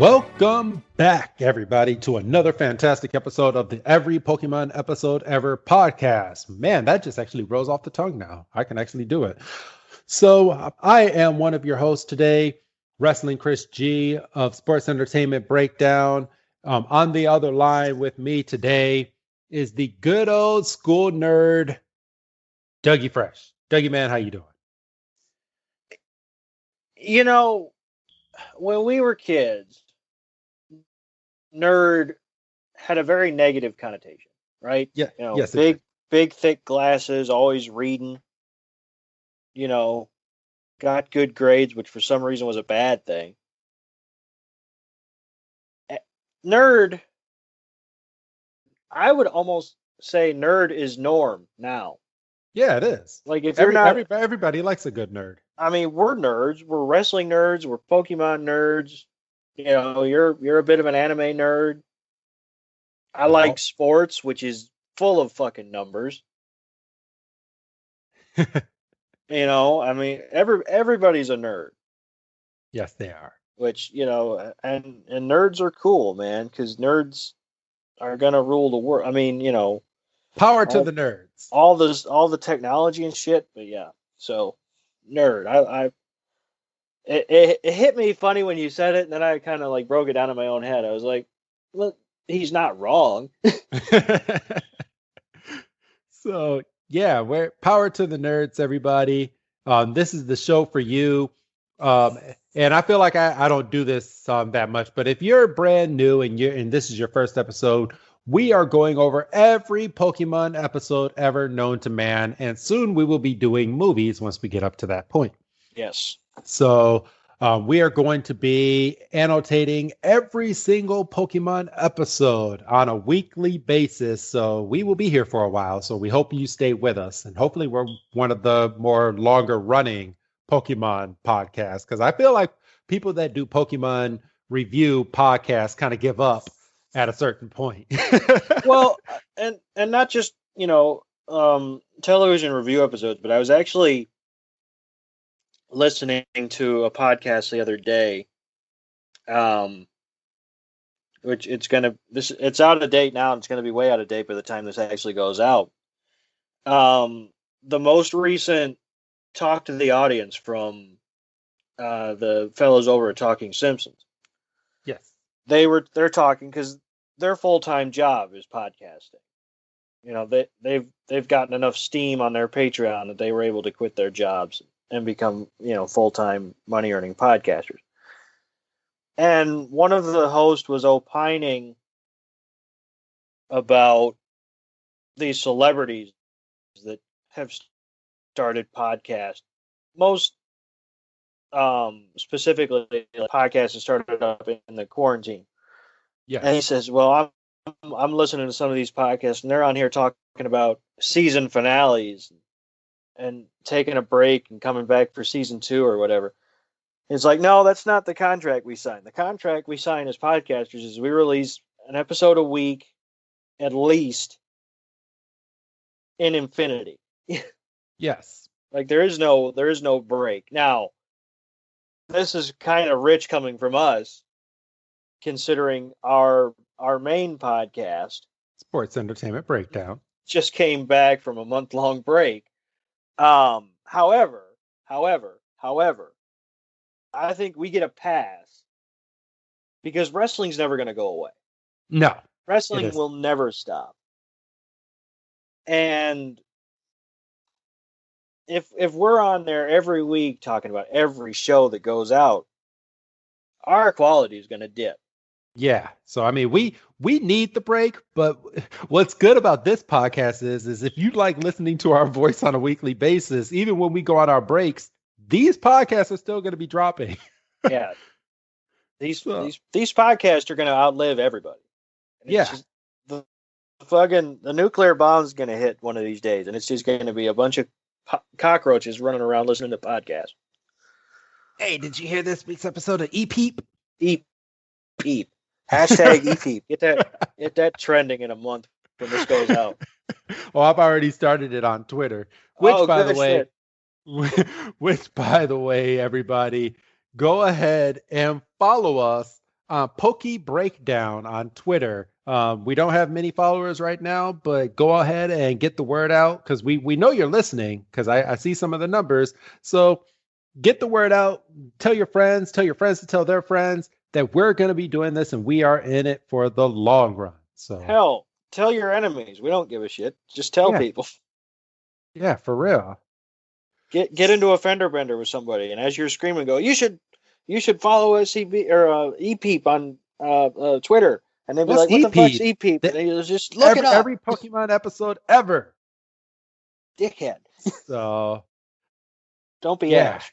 Welcome back, everybody, to another fantastic episode of the Every Pokemon Episode Ever podcast. Man, that just actually rolls off the tongue now. I can actually do it. So I am one of your hosts today, Wrestling Chris G of Sports Entertainment Breakdown. On the other line with me today is the good old school nerd, Dougie Fresh. Dougie, man, how you doing? You know, when we were kids, nerd had a very negative connotation, right? Yeah. You know, Yes. big, thick glasses, always reading. You know, got good grades, which for some reason was a bad thing. Nerd, I would almost say nerd is norm now. Yeah, it is. Like if you're not, everybody likes a good nerd. I mean, we're nerds. We're wrestling nerds. We're Pokemon nerds. You know, you're a bit of an anime nerd. I like sports, which is full of fucking numbers. You know, I mean, everybody's a nerd. Yes, they are. Which, you know, and nerds are cool, man, because nerds are gonna rule the world. I mean, you know, power to the nerds. All the technology and shit. But yeah, so nerd. It hit me funny when you said it, and then I kind of like broke it down in my own head. I was like, look, he's not wrong. So yeah, we're power to the nerds, everybody. This is the show for you. And I feel like I don't do this that much, but if you're brand new and this is your first episode, we are going over every Pokemon episode ever known to man, and soon we will be doing movies once we get up to that point. Yes. So we are going to be annotating every single Pokemon episode on a weekly basis. So we will be here for a while. So we hope you stay with us, and hopefully we're one of the more longer running Pokemon podcasts, because I feel like people that do Pokemon review podcasts kind of give up at a certain point. Well, and not just, you know, television review episodes, but I was actually listening to a podcast the other day, which it's out of date now, and it's gonna be way out of date by the time this actually goes out. The most recent talk to the audience from the fellows over at Talking Simpsons. Yes, they're talking because their full-time job is podcasting. You know, they've gotten enough steam on their Patreon that they were able to quit their jobs and become, you know, full-time money-earning podcasters. And one of the hosts was opining about these celebrities that have started podcasts. Most specifically, podcasts that started up in the quarantine. Yeah. And he says, well, I'm listening to some of these podcasts, and they're on here talking about season finales and taking a break and coming back for season 2 or whatever. It's like, no, that's not the contract we signed. The contract we sign as podcasters is we release an episode a week, at least, in infinity. Yes. Like there is no break. Now, this is kind of rich coming from us, considering our main podcast, Sports Entertainment Breakdown, just came back from a month-long break. However, I think we get a pass because wrestling's never going to go away. No. Wrestling will never stop. And if we're on there every week talking about every show that goes out, our quality is going to dip. Yeah. So, I mean, we need the break, but what's good about this podcast is if you like listening to our voice on a weekly basis, even when we go on our breaks, these podcasts are still going to be dropping. Yeah. These podcasts are going to outlive everybody. And yeah. Just, the nuclear bomb's going to hit one of these days, and it's just going to be a bunch of cockroaches running around listening to podcasts. Hey, did you hear this week's episode of E-Peep? E-Peep. Hashtag E-Peep. Get that trending in a month when this goes out. Well, I've already started it on Twitter. Which, by the way, everybody, go ahead and follow us Pokey Breakdown on Twitter. We don't have many followers right now, but go ahead and get the word out because we know you're listening because I see some of the numbers. So get the word out. Tell your friends to tell their friends that we're going to be doing this and we are in it for the long run. So Hell, tell your enemies. We don't give a shit. Just tell yeah, people. yeah, for real. Get into a fender bender with somebody, and as you're screaming, go. You should follow SCB or ePeep on Twitter, and they'd be What's like, "What the fuck's EP? ePeep?" The, And they just look it up, every Pokemon episode ever. dickhead. So Don't be yeah, Ash.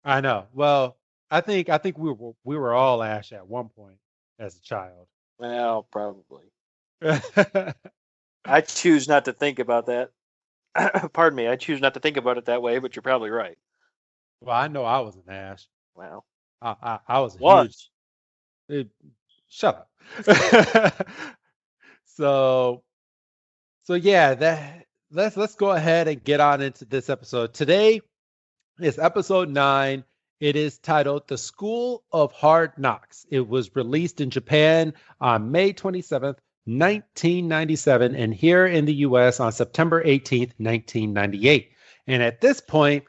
I know. Well, I think we were all Ash at one point as a child. Well, probably. Well, I choose not to think about that. Pardon me. I choose not to think about it that way, but you're probably right. I know I was an Ash. Wow. I was a huge. Was. eh, Shut up. so so yeah, that let's go ahead and get on into this episode. Today is episode 9. It is titled The School of Hard Knocks. It was released in Japan on May 27th, 1997, and here in the US on September 18th, 1998. And at this point,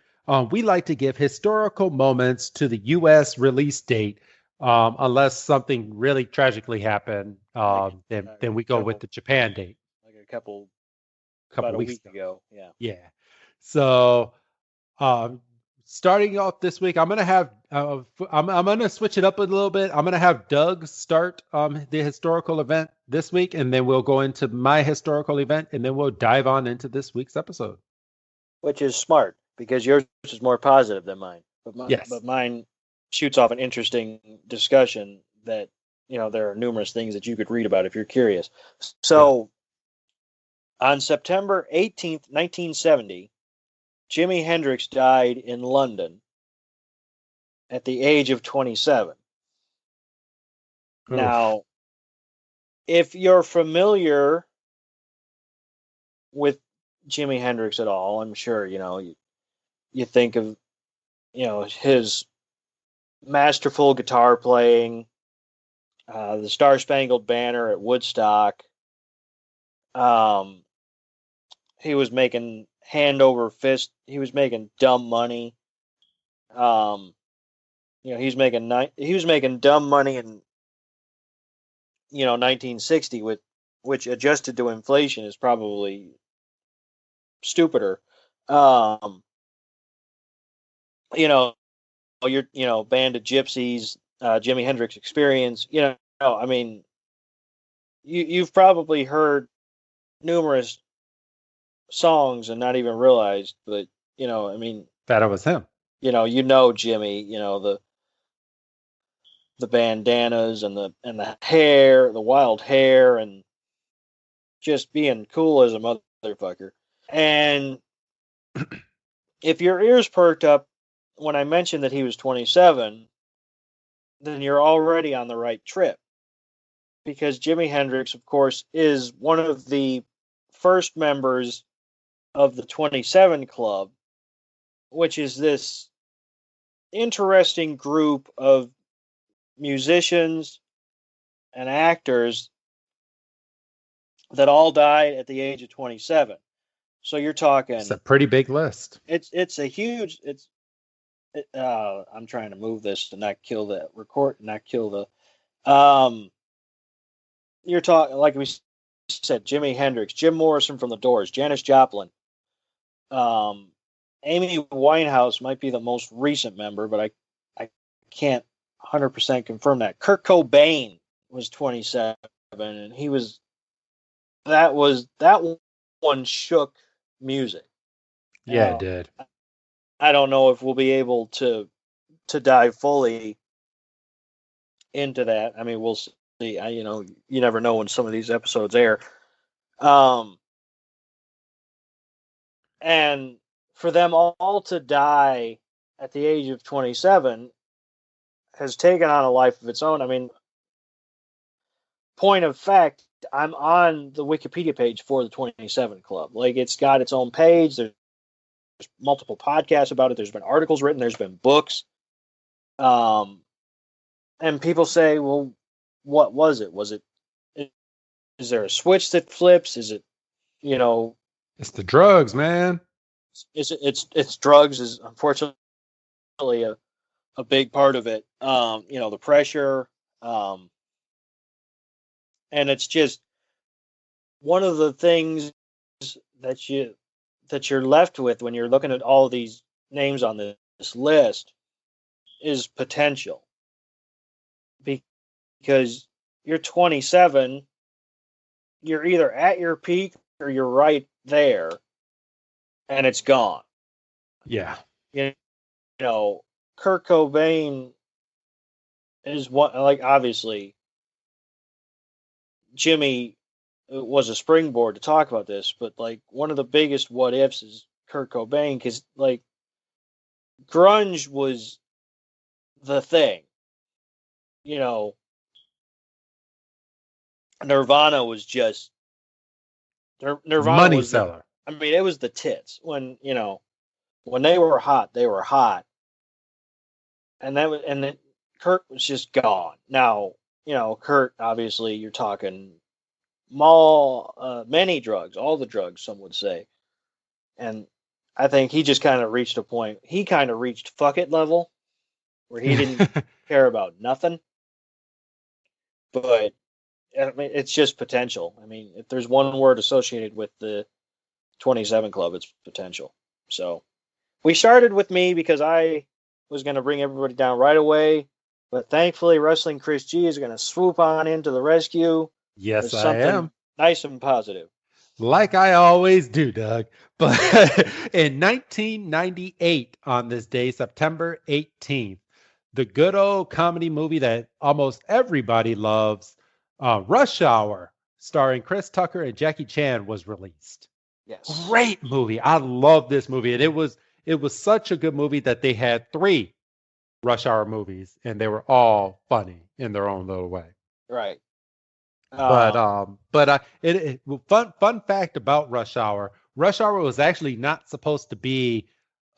we like to give historical moments to the US release date, unless something really tragically happened. Then we go with the Japan date. Like a couple Couple about a weeks week ago. ago. Yeah. Yeah. So um, starting off this week, I'm gonna switch it up a little bit. I'm gonna have Doug start the historical event this week, and then we'll go into my historical event, and then we'll dive on into this week's episode. Which is smart because yours is more positive than mine. Yes. But mine shoots off an interesting discussion that there are numerous things that you could read about if you're curious. So on September 18th, 1970, Jimi Hendrix died in London at the age of 27. Oof. Now, if you're familiar with Jimi Hendrix at all, I'm sure you think of his masterful guitar playing, the Star Spangled Banner at Woodstock. He was making hand over fist. He was making dumb money. He was making dumb money in 1960, which adjusted to inflation is probably stupider. Your Band of Gypsies, Jimi Hendrix Experience. I mean, you've probably heard numerous songs and not even realized, but I mean, that it was him. Jimmy, the bandanas and the hair, the wild hair, and just being cool as a motherfucker. And if your ears perked up when I mentioned that he was 27, then you're already on the right trip. Because Jimi Hendrix, of course, is one of the first members of the 27 Club, which is this interesting group of musicians and actors that all died at the age of 27. So you're talking. It's a pretty big list. It's a huge. I'm trying to move this to not kill the record, not kill the. You're talking, like we said, Jimi Hendrix, Jim Morrison from the Doors, Janis Joplin. Amy Winehouse might be the most recent member, but I can't 100% confirm that. Kurt Cobain was 27, and that one shook music. Yeah, it did. I don't know if we'll be able to dive fully into that. I mean, we'll see. You never know when some of these episodes air. And for them all to die at the age of 27 has taken on a life of its own. I mean, point of fact, I'm on the Wikipedia page for the 27 Club. Like, it's got its own page. There's multiple podcasts about it. There's been articles written. There's been books. and people say, well, what was it? Is there a switch that flips? Is it, you know, It's the drugs, man. it's drugs is unfortunately a big part of it. The pressure, um, and it's just one of the things that you that you're left with when you're looking at all of these names on this list is potential, because you're 27, you're either at your peak or you're right there, and it's gone. Yeah. You know, Kurt Cobain is one, like, obviously Jimmy was a springboard to talk about this, but like one of the biggest what ifs is Kurt Cobain, because like grunge was the thing, you know. Nirvana was just Nirvana Money was seller. I mean, it was the tits when when they were hot, they were hot, and then Kurt was just gone. Now Kurt, obviously you're talking many drugs, all the drugs, some would say. And I think he just kind of reached a point. He kind of reached fuck it level where he didn't care about nothing. But I mean, it's just potential. I mean, if there's one word associated with the 27 Club, it's potential. So we started with me because I was going to bring everybody down right away. But thankfully, Wrestling Chris G is going to swoop on into the rescue. Yes, I am. Nice and positive. Like I always do, Doug. But in 1998, on this day, September 18th, the good old comedy movie that almost everybody loves, Rush Hour, starring Chris Tucker and Jackie Chan, was released. Yes. Great movie. I love this movie. And it was such a good movie that they had 3 Rush Hour movies, and they were all funny in their own little way. Right. Fun fact about Rush Hour. Rush Hour was actually not supposed to be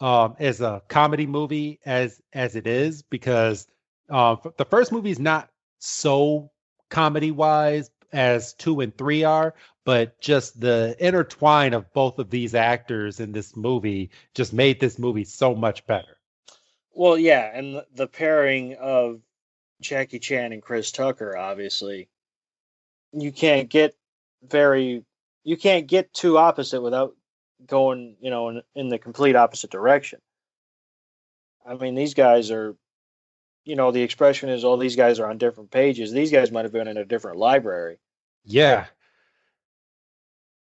as a comedy movie as it is, because the first movie is not so comedy wise as 2 and 3 are, but just the intertwine of both of these actors in this movie just made this movie so much better. Well, yeah, and the pairing of Jackie Chan and Chris Tucker, obviously, you can't get too opposite without going, in the complete opposite direction. I mean, these guys are, the expression is, all these guys are on different pages. These guys might have been in a different library. Yeah.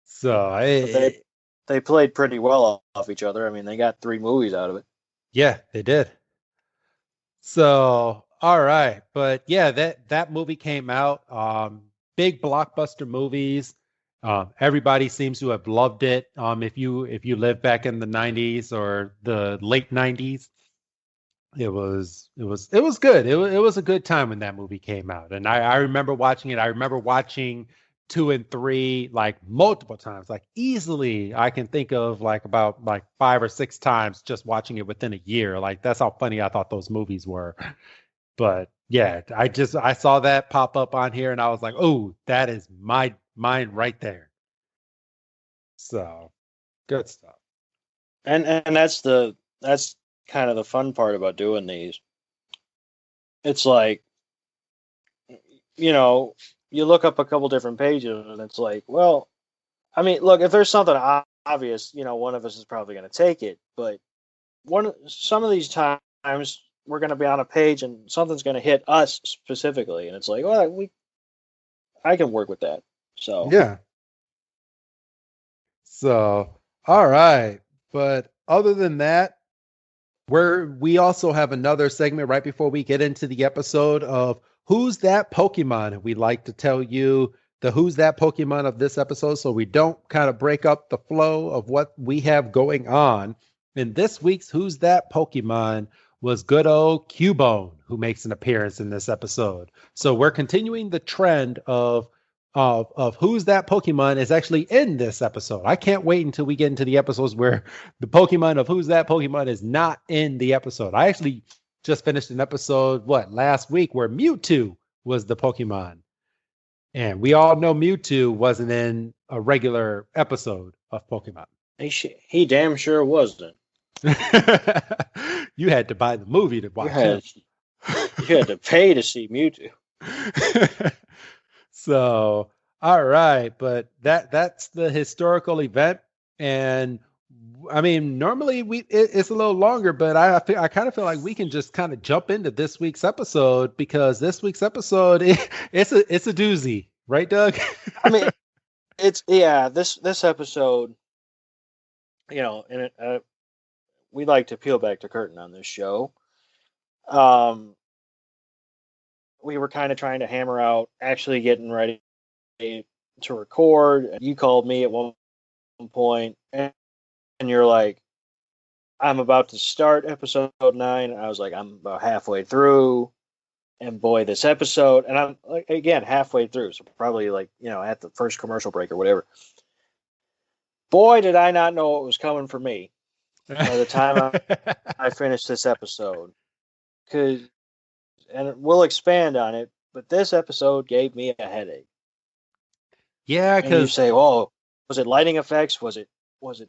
So they played pretty well off each other. I mean, they got 3 movies out of it. Yeah, they did. So, all right. But yeah, that movie came out. Big blockbuster movies. Everybody seems to have loved it. If you live back in the 90s or the late 90s, it was good. It was a good time when that movie came out. And I remember watching it. I remember watching 2 and 3 like multiple times. Like easily I can think of about 5 or 6 times just watching it within a year. Like that's how funny I thought those movies were. But yeah, I saw that pop up on here and I was like, oh, that is mine right there. So good stuff. And that's kind of the fun part about doing these. It's like, you look up a couple different pages and it's like, well, I mean, look, if there's something obvious, one of us is probably going to take it. But some of these times we're going to be on a page and something's going to hit us specifically. And it's like, well, I can work with that. So, yeah. So, all right. But other than that, we also have another segment right before we get into the episode of Who's That Pokemon? We like to tell you the Who's That Pokemon of this episode so we don't kind of break up the flow of what we have going on. And this week's Who's That Pokemon was good old Cubone, who makes an appearance in this episode. So we're continuing the trend of Who's That Pokemon is actually in this episode. I can't wait until we get into the episodes where the Pokemon of Who's That Pokemon is not in the episode. I actually just finished an episode, last week, where Mewtwo was the Pokemon. And we all know Mewtwo wasn't in a regular episode of Pokemon. He damn sure wasn't. You had to buy the movie to watch him. You had to pay to see Mewtwo. So, all right, but that's the historical event, and I mean, normally it's a little longer, but I kind of feel like we can just kind of jump into this week's episode, because this week's episode it's a doozy, right, Doug? I mean, this episode, and we like to peel back the curtain on this show. We were kind of trying to hammer out actually getting ready to record. You called me at one point, and you're like, I'm about to start episode 9. I was like, I'm about halfway through. And boy, this episode, and I'm like, again, halfway through. So probably like, at the first commercial break or whatever. Boy, did I not know what was coming for me by the time I finished this episode. And we'll expand on it, but this episode gave me a headache. Yeah, because you say, "Oh, was it lighting effects? Was it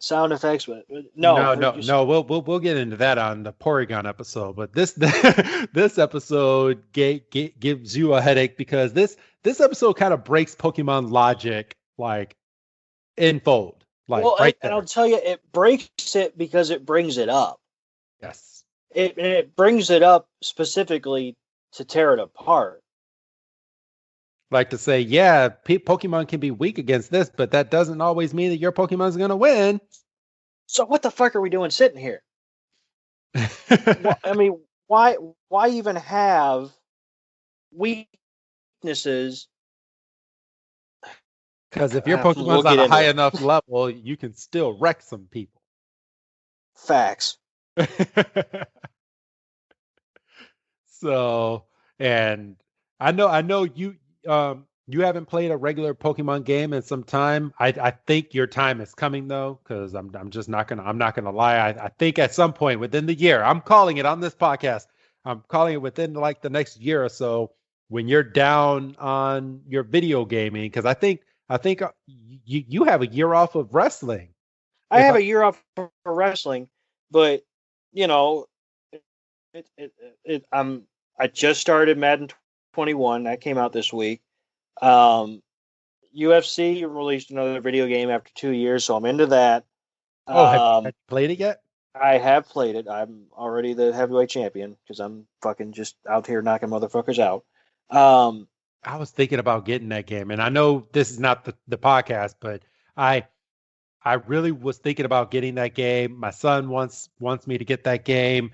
sound effects?" No. We'll get into that on the Porygon episode. But this this episode gives you a headache, because this episode kind of breaks Pokemon logic like in fold. Like, well, right and I'll tell you, it breaks it because it brings it up. Yes, it brings it up specifically to tear it apart. Like to say, yeah, Pokemon can be weak against this, but that doesn't always mean that your Pokemon's going to win. So what the fuck are we doing sitting here? Well, I mean, why even have weaknesses? Because if your Pokemon's on a high enough level, you can still wreck some people. Facts. So, and I know you haven't played a regular Pokemon game in some time. I think your time is coming though, because I'm not gonna lie. I think at some point within the year, I'm calling it on this podcast. I'm calling it within like the next year or so, when you're down on your video gaming, because I think you have a year off of wrestling. I have a year off for wrestling, but I just started Madden 21. That came out this week. UFC released another video game after 2 years, so I'm into that. Have you played it yet? I have played it. I'm already the heavyweight champion, because I'm fucking just out here knocking motherfuckers out. I was thinking about getting that game, and I know this is not the podcast, but I really was thinking about getting that game. My son wants me to get that game.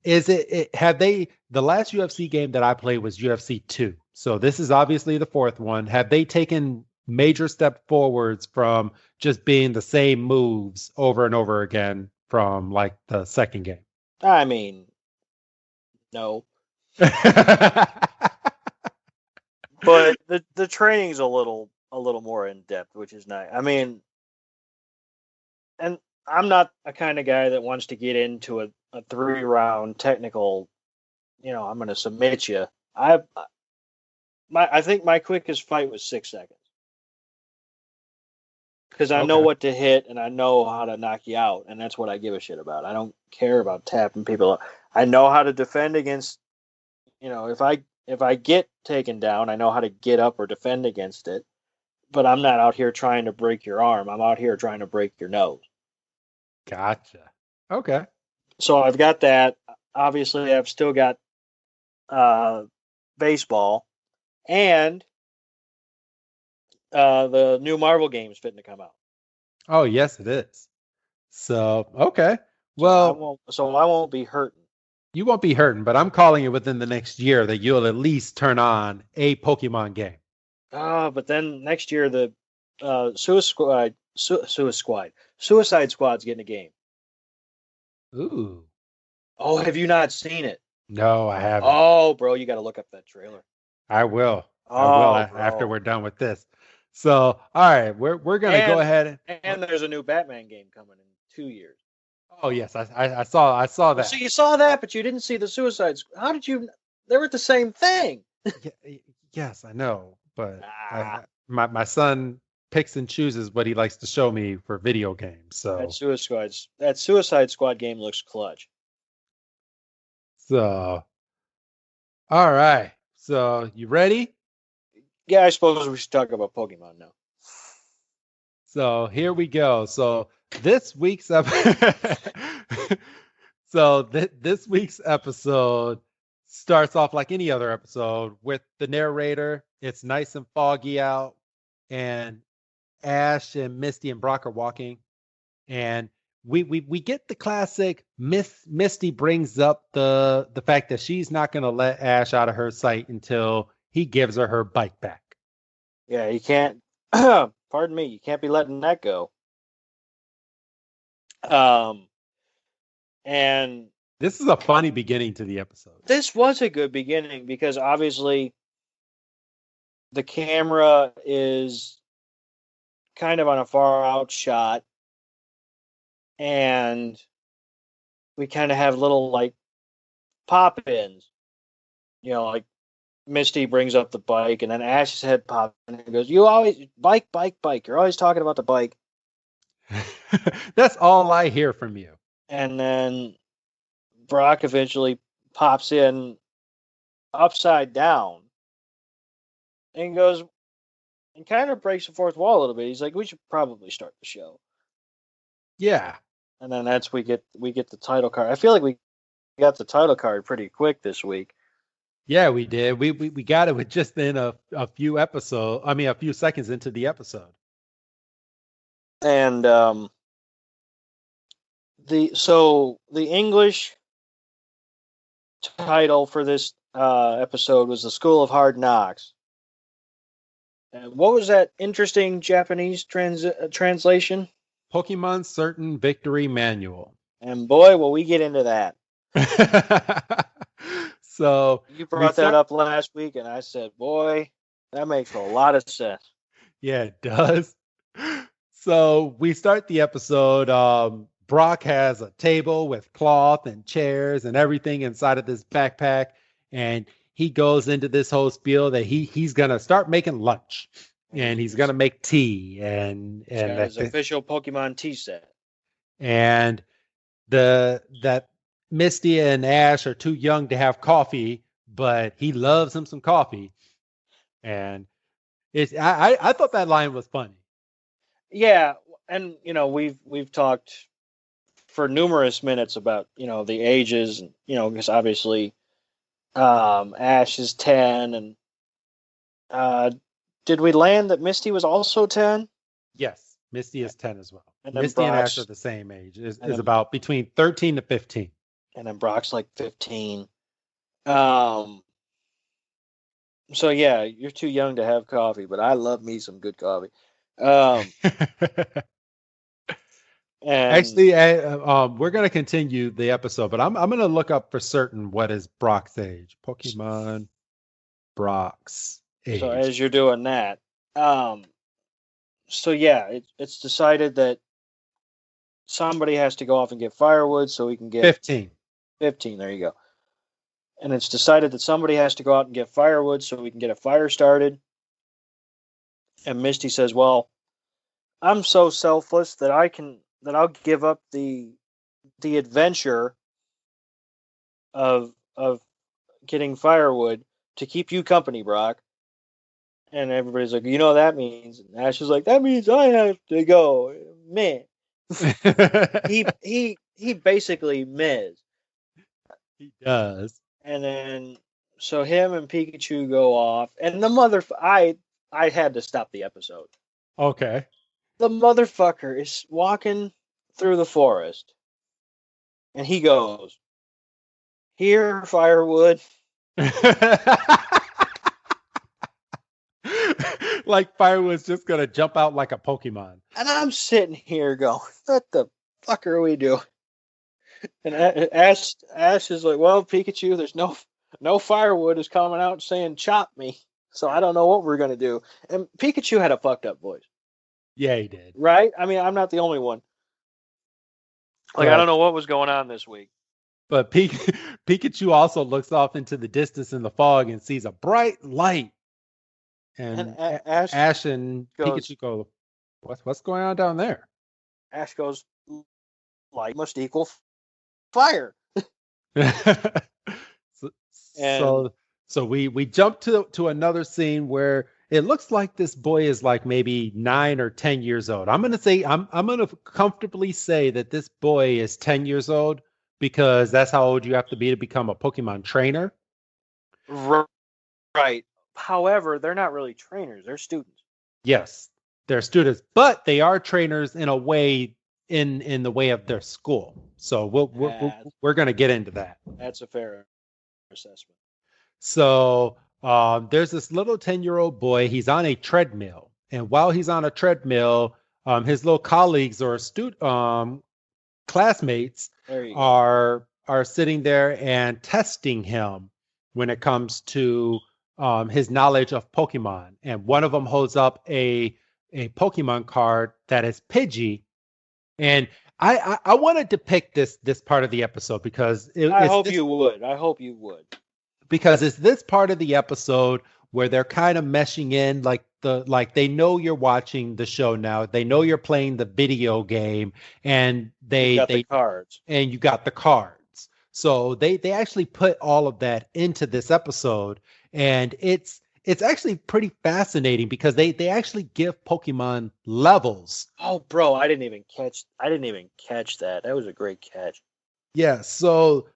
The last UFC game that I played was UFC 2. So this is obviously the fourth one. Have they taken major step forwards from just being the same moves over and over again from like the second game? I mean, no. But the training's a little more in depth, which is nice. I mean, and I'm not a kind of guy that wants to get into a 3-round technical, I'm going to submit you. I think my quickest fight was 6 seconds, because I know what to hit and I know how to knock you out, and that's what I give a shit about. I don't care about tapping people up. I know how to defend against, if I get taken down, I know how to get up or defend against it, but I'm not out here trying to break your arm. I'm out here trying to break your nose. Gotcha. Okay. So I've got that. Obviously, I've still got baseball, and the new Marvel game's fitting to come out. Oh, yes, it is. So, okay. Well, so I won't be hurting. You won't be hurting, but I'm calling it within the next year that you'll at least turn on a Pokemon game. But then next year the Suicide Squad's getting a game. Ooh. Oh, have you not seen it? No, I haven't. Oh, bro, you got to look up that trailer. I will. After we're done with this. So, all right, we're gonna go ahead. And there's a new Batman game coming in 2 years. Oh yes, I saw Oh, that. so you saw that, but you didn't see the Suicide Squad. How did you? They were the same thing. Yes, I know, but Ah, my son picks and chooses what he likes to show me for video games. that Suicide Squad game looks clutch. So all right. So you ready? Yeah, I suppose we should talk about Pokemon now. So here we go. So this week's ep- this week's episode starts off like any other episode with the narrator. It's nice and foggy out, and Ash and Misty and Brock are walking, and we get the classic Misty brings up the fact that she's not going to let Ash out of her sight until he gives her bike back. Yeah, you can't. Pardon me, you can't be letting that go. Um, and This is a funny beginning to the episode. this was a good beginning because obviously the camera is kind of on a far out shot, and we kind of have little like pop ins. You know, like Misty brings up the bike, and then Ash's head pops in and goes, "You always bike, bike, bike. You're always talking about the bike." That's all I hear from you. And then Brock eventually pops in upside down and goes and kind of breaks the fourth wall a little bit. He's like, "We should probably start the show." Yeah. And then that's we get the title card. I feel like we got the title card pretty quick this week. Yeah, we did. We got it with just in a few episodes. I mean, a few seconds into the episode. And the English title for this episode was The School of Hard Knocks. And what was that interesting Japanese translation? Pokemon Certain Victory Manual. And boy, will we get into that. So You brought that up last week, and I said, boy, that makes a lot of sense. Yeah, it does. So we start the episode. Brock has a table with cloth and chairs and everything inside of this backpack, and he goes into this whole spiel that he's gonna start making lunch, and he's gonna make tea, and his official Pokemon tea set. And that Misty and Ash are too young to have coffee, but he loves him some coffee, and I thought that line was funny. Yeah, and we've talked for numerous minutes about the ages, and because obviously Ash is 10, and did we land that Misty was also 10? Yes, Misty is 10 as well. And Misty and Ash are the same age. Is about between 13 to 15. And then Brock's like 15. So yeah, you're too young to have coffee, but I love me some good coffee. Actually, we're gonna continue the episode, but I'm gonna look up for certain what is Brock's age. Pokemon Brock's age. So as you're doing that, so yeah, it's decided that somebody has to go off and get firewood so we can get 15. 15, there you go. And it's decided that somebody has to go out and get firewood so we can get a fire started. And Misty says, "Well, I'm so selfless that I'll give up the adventure of getting firewood to keep you company, Brock." And everybody's like, "You know what that means?" And Ash is like, "That means I have to go." Man. he basically Miz. He does. And then so him and Pikachu go off, and I had to stop the episode. Okay. The motherfucker is walking through the forest, and he goes, "Here, firewood." Like firewood's just gonna jump out like a Pokemon. And I'm sitting here going, "What the fuck are we doing?" And Ash is like, "Well, Pikachu, there's no firewood is coming out saying chop me, so I don't know what we're gonna do." And Pikachu had a fucked up voice. Yeah, he did. Right? I mean, I'm not the only one. Like, I don't know what was going on this week. But Pikachu also looks off into the distance in the fog and sees a bright light. And Ash and Pikachu go, what's going on down there? Ash goes, light must equal fire. So we jump to another scene where it looks like this boy is like maybe 9 or 10 years old. I'm gonna comfortably say that this boy is 10 years old because that's how old you have to be to become a Pokemon trainer. Right. However, they're not really trainers; they're students. Yes, they're students, but they are trainers in a way in the way of their school. So we're gonna get into that. That's a fair assessment. So there's this little 10-year-old boy. He's on a treadmill, and while he's on a treadmill, his little colleagues or classmates are sitting there and testing him when it comes to his knowledge of Pokemon. And one of them holds up a Pokemon card that is Pidgey. And I wanted to pick this part of the episode because I hope you would. Because it's this part of the episode where they're kind of meshing in like they know you're watching the show now. They know you're playing the video game, and they the cards. And you got the cards. So they actually put all of that into this episode, and it's actually pretty fascinating because they actually give Pokemon levels. Oh, bro, I didn't even catch that. That was a great catch. Yeah, so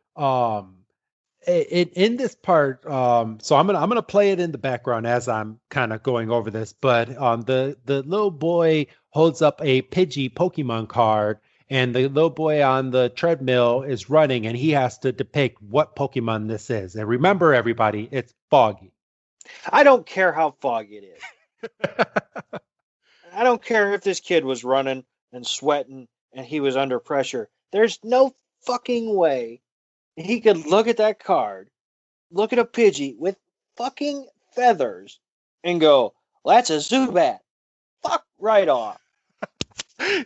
in this part, so I'm gonna play it in the background as I'm kind of going over this. But the little boy holds up a Pidgey Pokemon card, and the little boy on the treadmill is running, and he has to depict what Pokemon this is. And remember, everybody, it's foggy. I don't care how foggy it is. I don't care if this kid was running and sweating and he was under pressure. There's no fucking way he could look at that card, look at a Pidgey with fucking feathers, and go, well, that's a Zubat. Fuck right off.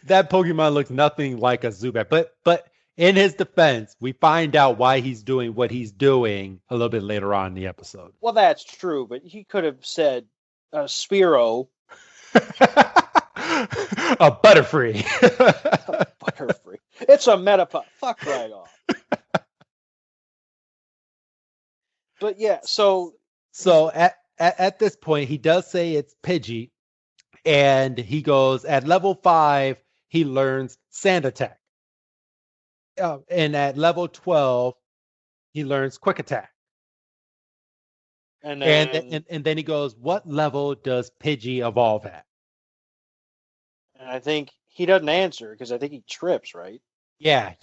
That Pokemon looks nothing like a Zubat. But in his defense, we find out why he's doing what he's doing a little bit later on in the episode. Well, that's true, but he could have said Spearow. A Butterfree. A Butterfree. It's a Metapod. Fuck right off. But yeah, so at this point, he does say it's Pidgey, and he goes at level 5, he learns Sand Attack. And at level 12, he learns Quick Attack. And then he goes, what level does Pidgey evolve at? And I think he doesn't answer because I think he trips, right? Yeah.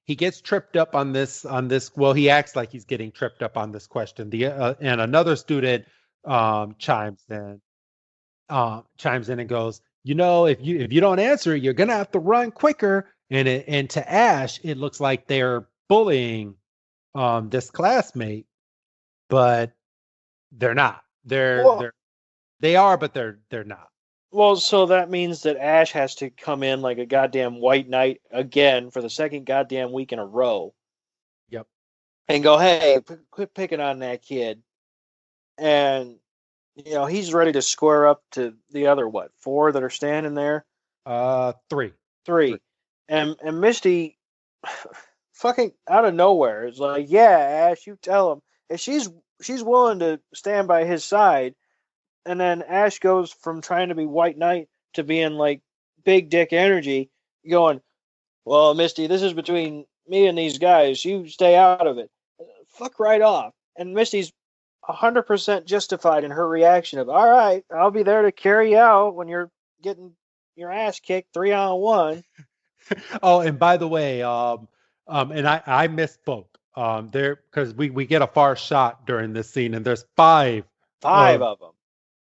He gets tripped up on this. Well, he acts like he's getting tripped up on this question. And another student chimes in and goes, if you don't answer, you're gonna have to run quicker. And to Ash, it looks like they're bullying this classmate, but they're not. They are, but they're not. Well, so that means that Ash has to come in like a goddamn white knight again for the second goddamn week in a row. Yep. And go, hey, quit picking on that kid. And, he's ready to square up to the other, 4 that are standing there? 3. And Misty, fucking out of nowhere, is like, yeah, Ash, you tell him. And she's willing to stand by his side. And then Ash goes from trying to be White Knight to being like big dick energy, going, well, Misty, this is between me and these guys. You stay out of it. Fuck right off. And Misty's 100% justified in her reaction of, all right, I'll be there to carry you out when you're getting your ass kicked 3-on-1. Oh, and by the way, and I misspoke. There, because we get a far shot during this scene, and there's 5 of them.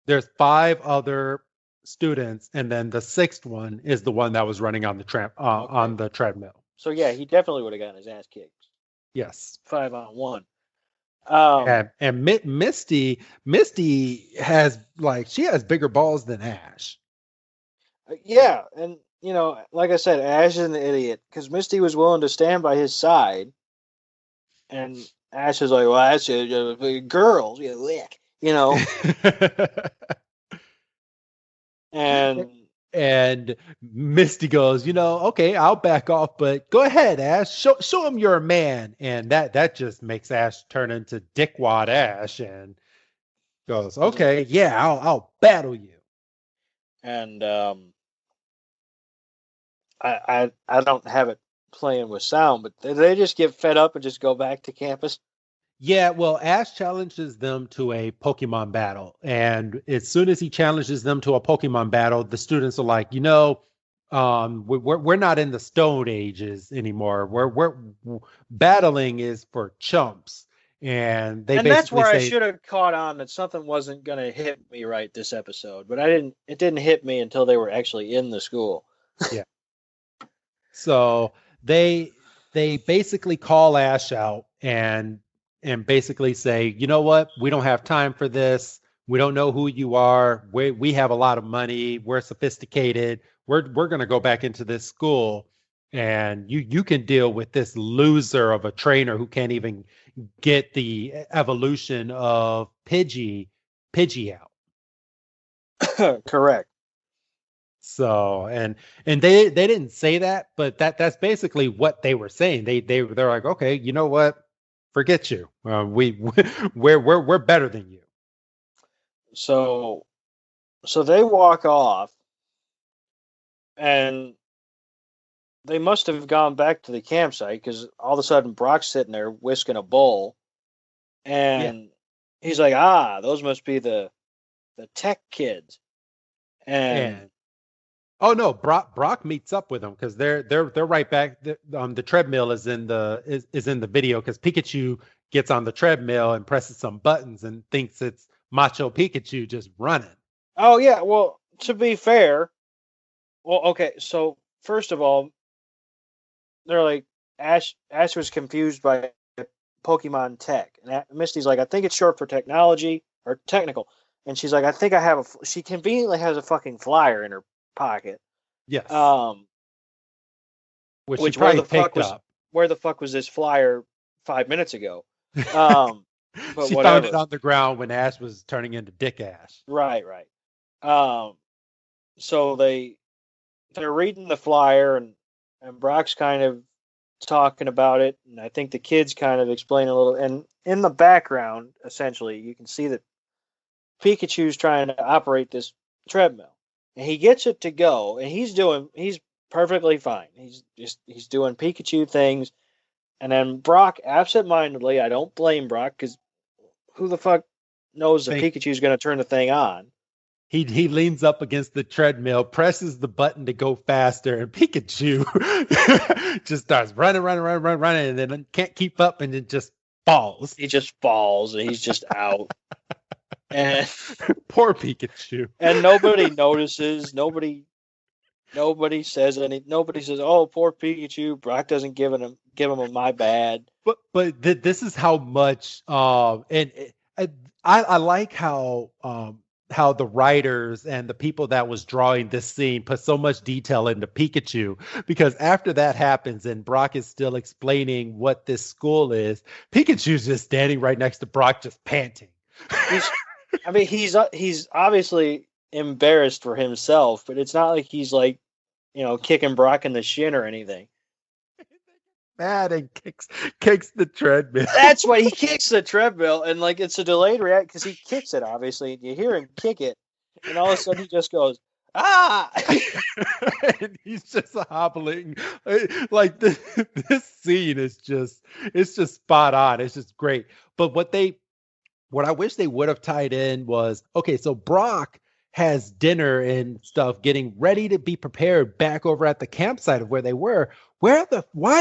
There's 5 other students, and then the 6th one is the one that was running on the on the treadmill. So yeah, he definitely would have gotten his ass kicked. Yes, 5-on-1. And Misty has she has bigger balls than Ash. Yeah, and like I said, Ash is an idiot because Misty was willing to stand by his side, and Ash is like, "Well, that's girls, lick," and And Misty goes, okay, I'll back off, but go ahead, Ash. Show him you're a man. And that just makes Ash turn into Dickwad Ash and goes, okay, yeah, I'll battle you. and I don't have it playing with sound, but they just get fed up and just go back to campus. Yeah, well, Ash challenges them to a Pokemon battle. And as soon as he challenges them to a Pokemon battle, the students are like, we're not in the Stone Ages anymore. We're battling is for chumps. And they And that's basically where I say, should have caught on that something wasn't going to hit me right this episode, but I didn't. It didn't hit me until they were actually in the school. yeah. So they basically call Ash out and basically say, you know what, we don't have time for this. We don't know who you are. We have a lot of money. We're sophisticated. We're gonna go back into this school, and you can deal with this loser of a trainer who can't even get the evolution of Pidgey out. Correct. So and they didn't say that, but that's basically what they were saying. They're like, okay, you know what? Forget you. We're better than you. So they walk off, and they must have gone back to the campsite because all of a sudden Brock's sitting there whisking a bowl, Yeah. and he's like, those must be the tech kids, and And oh no, Brock meets up with them because they're right back. The treadmill is in the video because Pikachu gets on the treadmill and presses some buttons and thinks it's Macho Pikachu just running. oh yeah, well, to be fair, well, okay, so first of all, they're like Ash was confused by Pokemon Tech, and Misty's like, I think it's short for technology or technical, and she's like, I think I have she conveniently has a fucking flyer in her pocket. Yes. Which Where the fuck picked up. where the fuck was this flyer 5 minutes ago? But She whatever. found it on the ground when Ash was turning into Dick Ash. Right. So they're reading the flyer, and Brock's kind of talking about it, and I think the kids kind of explain a little. And in the background, essentially, you can see that Pikachu's trying to operate this treadmill, and he gets it to go, and he's perfectly fine. He's doing Pikachu things, and then Brock, absentmindedly, I don't blame Brock because who the fuck knows that Pikachu's going to turn the thing on? He leans up against the treadmill, presses the button to go faster, and Pikachu just starts running, and then can't keep up, and it just falls. He just falls, and he's just out. And poor Pikachu. And nobody notices. Nobody says anything. Nobody says, "Oh, poor Pikachu." Brock doesn't give him a my bad. But this is how much. And I like how the writers and the people that was drawing this scene put so much detail into Pikachu, because after that happens and Brock is still explaining what this school is, Pikachu's just standing right next to Brock, just panting. He's obviously embarrassed for himself, but it's not like he's like, kicking Brock in the shin or anything. Mad and kicks the treadmill. That's why he kicks the treadmill, and like it's a delayed react because he kicks it, obviously, and you hear him kick it, and all of a sudden he just goes, "Ah!" And he's just hobbling. Like this scene is it's just spot on. It's just great. But what I wish they would have tied in was, okay, so Brock has dinner and stuff, getting ready to be prepared back over at the campsite of where they were. Why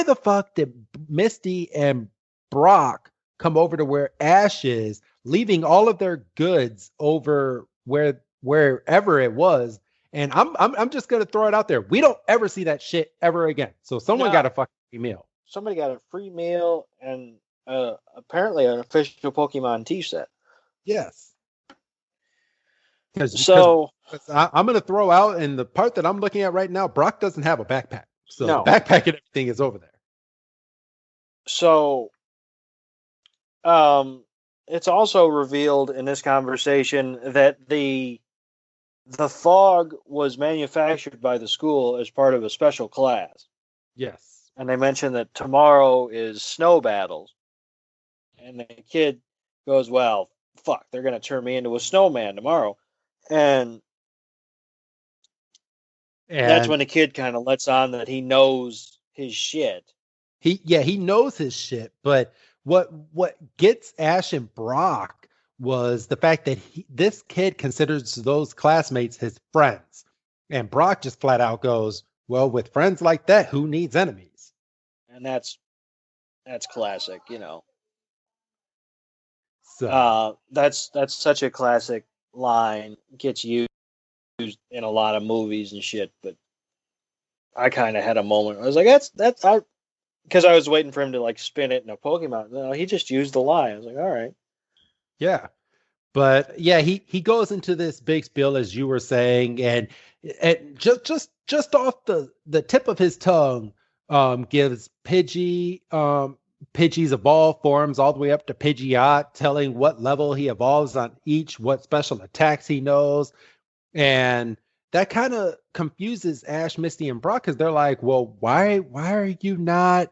the fuck did Misty and Brock come over to where Ash is, leaving all of their goods over wherever it was? And I'm just gonna throw it out there. We don't ever see that shit ever again. So someone got a fucking free meal. Somebody got a free meal and apparently an official Pokemon tea set. Yes. So I'm going to throw out, and the part that I'm looking at right now, Brock doesn't have a backpack. So the No. backpack and everything is over there. So, it's also revealed in this conversation that the fog was manufactured by the school as part of a special class. Yes. And they mentioned that tomorrow is snow battles. And the kid goes, well, fuck, they're going to turn me into a snowman tomorrow. And that's when the kid kind of lets on that he knows his shit. He knows his shit, but what gets Ash and Brock was the fact that this kid considers those classmates his friends. And Brock just flat out goes, well, with friends like that, who needs enemies? And that's classic, you know. So that's such a classic line. Gets used in a lot of movies and shit, but I kind of had a moment. I was like, because I was waiting for him to like spin it in a Pokemon. No, he just used the line. I was like, all right. Yeah. But yeah, he goes into this big spiel, as you were saying, and just off the tip of his tongue, gives Pidgey's evolved forms all the way up to Pidgeot, telling what level he evolves on each, what special attacks he knows. And that kind of confuses Ash, Misty, and Brock, because they're like, well, why are you not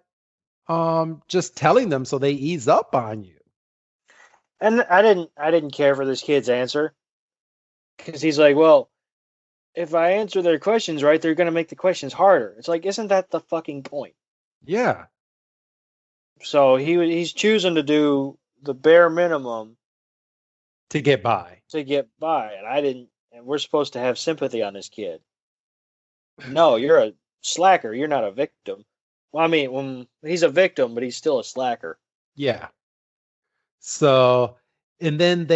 just telling them so they ease up on you? And I didn't care for this kid's answer, because he's like, well, if I answer their questions right, they're going to make the questions harder. It's like, isn't that the fucking point? Yeah. So he's choosing to do the bare minimum to get by. And I didn't. And we're supposed to have sympathy on this kid. No, you're a slacker. You're not a victim. Well, I mean, when he's a victim, but he's still a slacker. Yeah. So, and then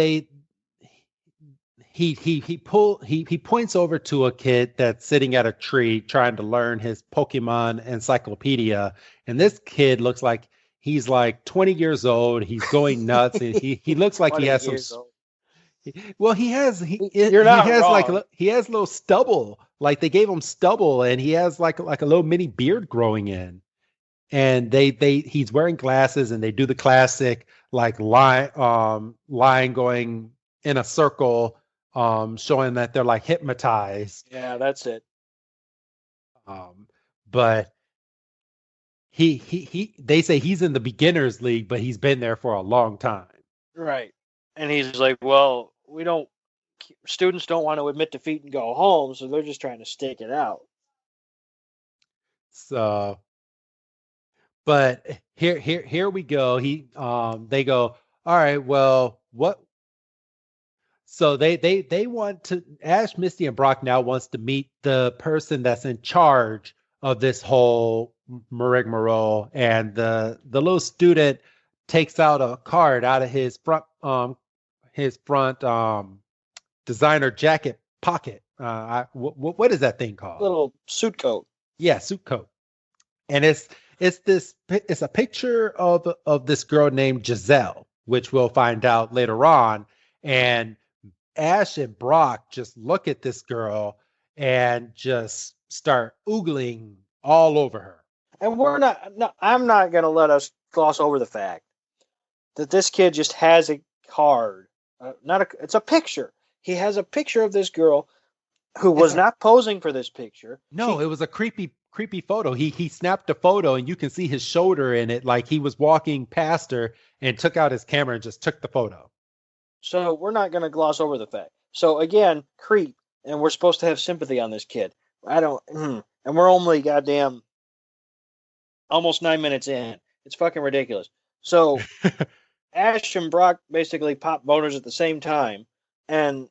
he points over to a kid that's sitting at a tree trying to learn his Pokemon encyclopedia, and this kid looks like he's like 20 years old. He's going nuts, and he looks like he has some. Old. Well, he has wrong. he has little stubble. Like they gave him stubble, and he has like a little mini beard growing in. And he's wearing glasses, and they do the classic like line going in a circle, showing that they're like hypnotized. Yeah, that's it. But they say he's in the beginners league, but he's been there for a long time. Right. And he's like, well, students don't want to admit defeat and go home, so they're just trying to stick it out. So, but here we go. They go, all right, well, what? So they want to, Ash, Misty, and Brock now wants to meet the person that's in charge of this whole rigmarole, and the little student takes out a card out of his front designer jacket pocket. What is that thing called? Little suit coat. Yeah, suit coat. And it's a picture of this girl named Giselle, which we'll find out later on. And Ash and Brock just look at this girl and just start oogling all over her. And I'm not going to let us gloss over the fact that this kid just has a card. It's a picture. He has a picture of this girl who was not posing for this picture. No, it was a creepy photo. He snapped a photo, and you can see his shoulder in it, like he was walking past her and took out his camera and just took the photo. So we're not going to gloss over the fact. So again, creep, and we're supposed to have sympathy on this kid. And we're only goddamn almost 9 minutes in. It's fucking ridiculous. So Ash and Brock basically pop boners at the same time, and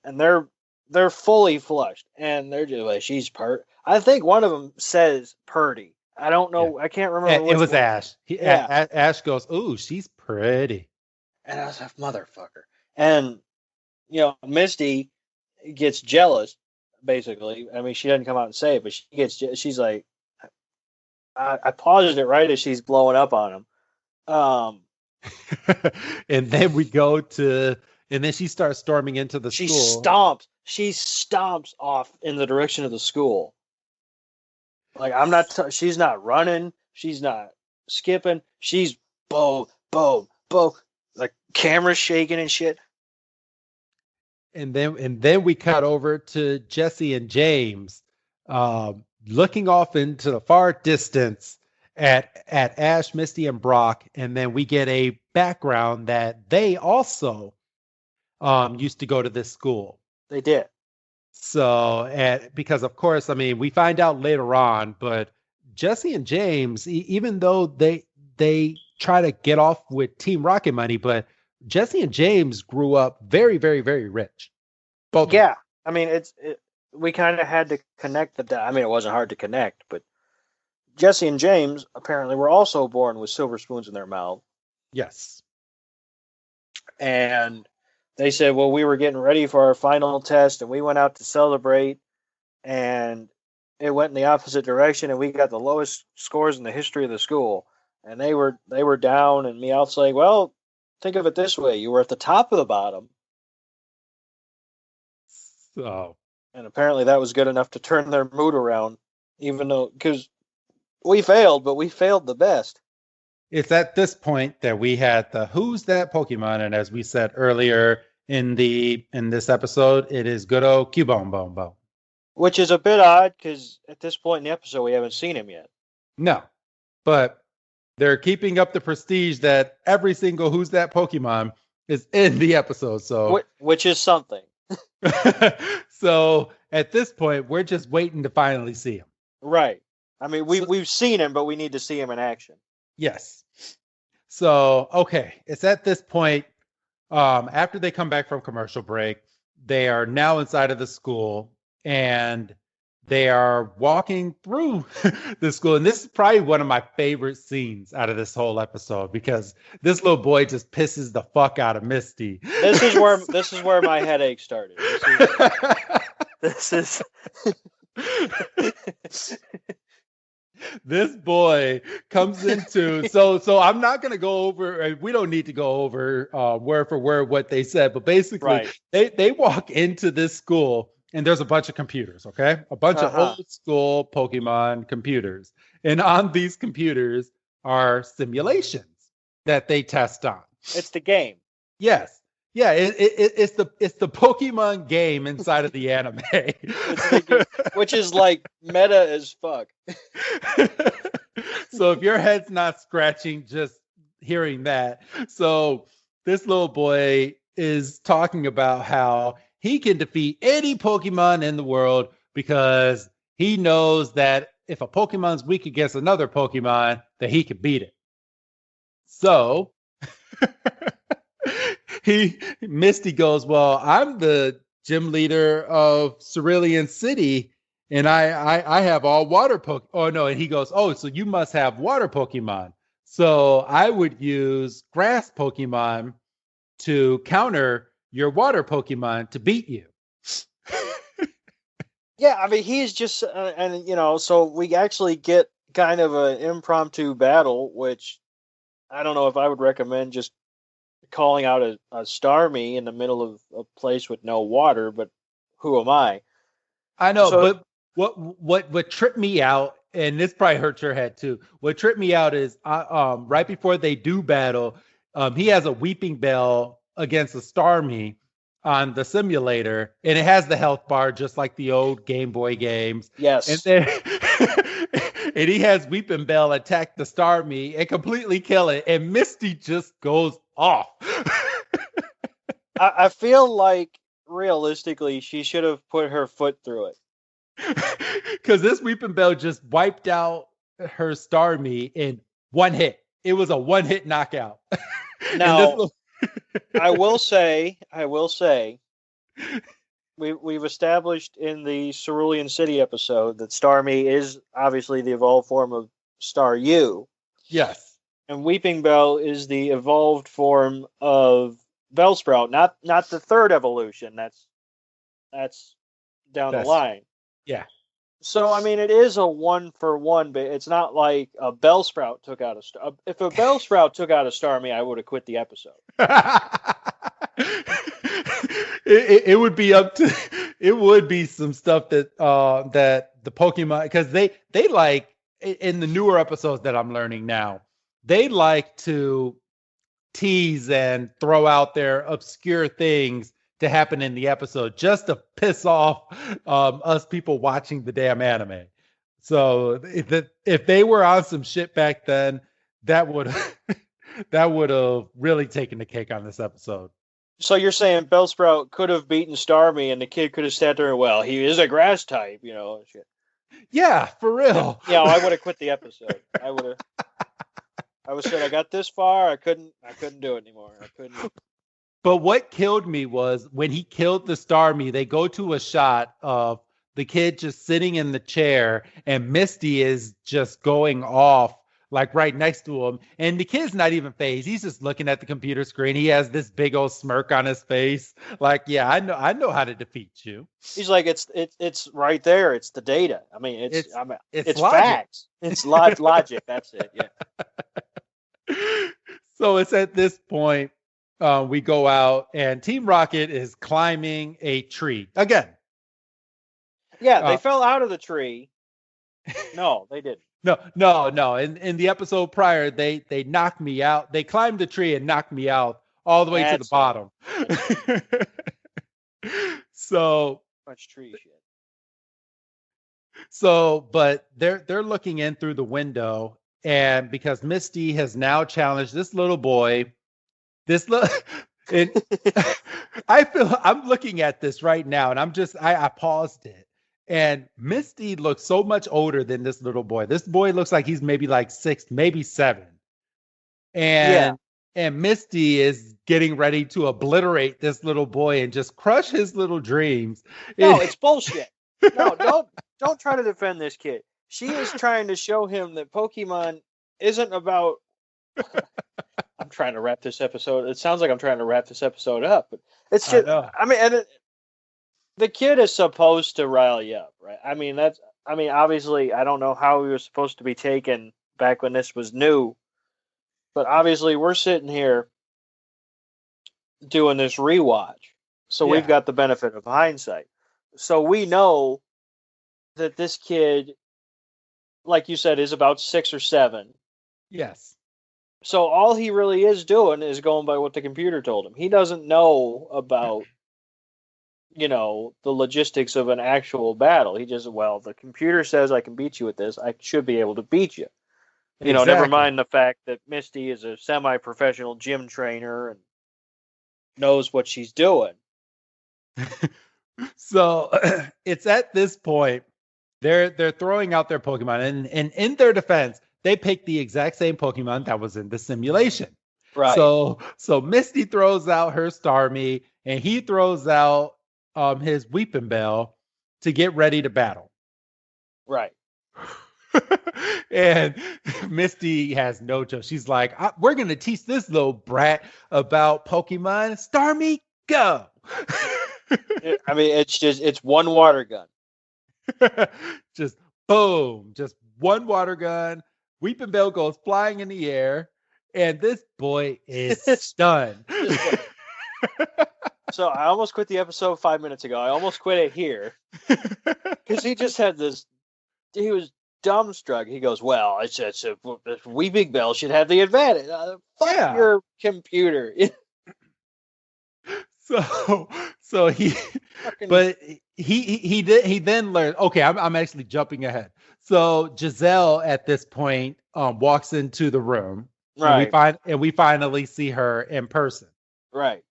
they're fully flushed, and they're just like, she's I think one of them says Purdy. I don't know. Yeah. I can't remember. It was Ash. Ash goes, "Ooh, she's pretty." And I was like, motherfucker. And, Misty gets jealous, basically. I mean, she doesn't come out and say it, but she's like, I paused it right as she's blowing up on him. And then we go to, and then she starts storming into the school. She she stomps off in the direction of the school. Like, she's not running. She's not skipping. She's boom, boom, boom. Like, camera shaking and shit. And then we cut over to Jesse and James, looking off into the far distance at Ash, Misty, and Brock, and then we get a background that they also used to go to this school. They did. So, because of course, I mean, we find out later on, but Jesse and James, even though they try to get off with Team Rocket money, but Jesse and James grew up very, very, very rich. Both. Yeah, I mean, we kind of had to connect the dots. I mean, it wasn't hard to connect, but Jesse and James apparently were also born with silver spoons in their mouth. Yes. And they said, well, we were getting ready for our final test, and we went out to celebrate, and it went in the opposite direction, and we got the lowest scores in the history of the school. And they were down, and Meowth's like, well, think of it this way: you were at the top of the bottom. So. And apparently that was good enough to turn their mood around, even though, because we failed, but we failed the best. It's at this point that we had the Who's That Pokemon, and as we said earlier in this episode, it is good old Cubone Bone Bone. Which is a bit odd, because at this point in the episode, we haven't seen him yet. No, but they're keeping up the prestige that every single Who's That Pokemon is in the episode. So, which is something. So at this point, we're just waiting to finally see him. Right. I mean, we've seen him, but we need to see him in action. Yes. So, okay. It's at this point, after they come back from commercial break, they are now inside of the school, and they are walking through the school. And this is probably one of my favorite scenes out of this whole episode, because this little boy just pisses the fuck out of Misty. This is where my headache started. This is This boy comes into so I'm not going to go over, we don't need to go over word for word what they said, but basically they walk into this school, and there's a bunch of computers, okay? A bunch of old school Pokemon computers. And on these computers are simulations that they test on. It's the game. Yes. Yeah, it's the Pokemon game inside of the anime. Which is like meta as fuck. So if your head's not scratching just hearing that. So this little boy is talking about how he can defeat any Pokemon in the world because he knows that if a Pokemon's weak against another Pokemon, that he can beat it. So Misty goes, well, I'm the gym leader of Cerulean City, and I have all water Pokemon. Oh, no, and he goes, oh, so you must have water Pokemon. So I would use grass Pokemon to counter your water Pokemon to beat you. Yeah, I mean, he's just, and so we actually get kind of an impromptu battle, which I don't know if I would recommend just calling out a Starmie in the middle of a place with no water, but who am I? I know, but what tripped me out, and this probably hurts your head too. What tripped me out is right before they do battle, he has a Weeping Bell against a Starmie on the simulator, and it has the health bar just like the old Game Boy games. Yes. And then and he has Weeping Bell attack the Starmie and completely kill it, and Misty just goes off. I feel like realistically she should have put her foot through it. Because this Weeping Bell just wiped out her Starmie in one hit. It was a one-hit knockout. Now, I will say, we've established in the Cerulean City episode that Starmie is obviously the evolved form of Staryu. Yes. And Weeping Bell is the evolved form of Bellsprout, not the third evolution. That's down the line. Yeah. So, I mean, it is a 1-for-1, but it's not like a Bellsprout took out a Star. If a Bellsprout took out a Starmie, I would have quit the episode. it would be up to it would be some stuff that that the Pokemon, because they like in the newer episodes that I'm learning now, they like to tease and throw out their obscure things to happen in the episode just to piss off us people watching the damn anime. So if they were on some shit back then, that would that would have really taken the cake on this episode. So you're saying Bellsprout could have beaten Starmie, and the kid could have sat there, well, he is a grass type, shit. Yeah, for real. Yeah, I would have quit the episode. I would have said, I got this far, I couldn't do it anymore. I couldn't. But what killed me was when he killed the Starmie, they go to a shot of the kid just sitting in the chair and Misty is just going off like right next to him. And the kid's not even phased. He's just looking at the computer screen. He has this big old smirk on his face. Like, yeah, I know how to defeat you. He's like, it's right there. It's the data. I mean, it's facts. It's logic. That's it. Yeah. So it's at this point we go out and Team Rocket is climbing a tree again. Yeah, they fell out of the tree. No, they didn't. No. In the episode prior, they knocked me out. They climbed the tree and knocked me out all the way to the bottom. So much tree shit. So, but they're looking in through the window, and because Misty has now challenged this little boy, I'm looking at this right now, and I paused it. And Misty looks so much older than this little boy. This boy looks like he's maybe like 6, maybe 7. And Misty is getting ready to obliterate this little boy and just crush his little dreams. No, it's bullshit. No, don't try to defend this kid. She is trying to show him that Pokemon isn't about. I'm trying to wrap this episode. It sounds like I'm trying to wrap this episode up, but it's just. I mean, the kid is supposed to rile you up, right? I mean, obviously, I don't know how he was supposed to be taken back when this was new, but obviously, we're sitting here doing this rewatch, so we've got the benefit of hindsight. So we know that this kid, like you said, is about 6 or 7. Yes. So all he really is doing is going by what the computer told him. He doesn't know about, the logistics of an actual battle. He just, the computer says I can beat you with this. I should be able to beat you. Exactly. Never mind the fact that Misty is a semi-professional gym trainer and knows what she's doing. So it's at this point they're throwing out their Pokemon, and in their defense, they picked the exact same Pokemon that was in the simulation. Right. So Misty throws out her Starmie, and he throws out his Weeping Bell to get ready to battle. Right. And Misty has no choice. She's like, we're going to teach this little brat about Pokemon. Starmie, go. I mean, it's one water gun. Just boom. Just one water gun. Weeping Bell goes flying in the air. And this boy is stunned. So I almost quit the episode 5 minutes ago. I almost quit it here. Because he just had this. He was dumbstruck. He goes, well, it's a Weeping Bell should have the advantage. Fuck your computer. So he then learned. Okay, I'm actually jumping ahead. So Giselle at this point walks into the room, right? And we finally see her in person, right?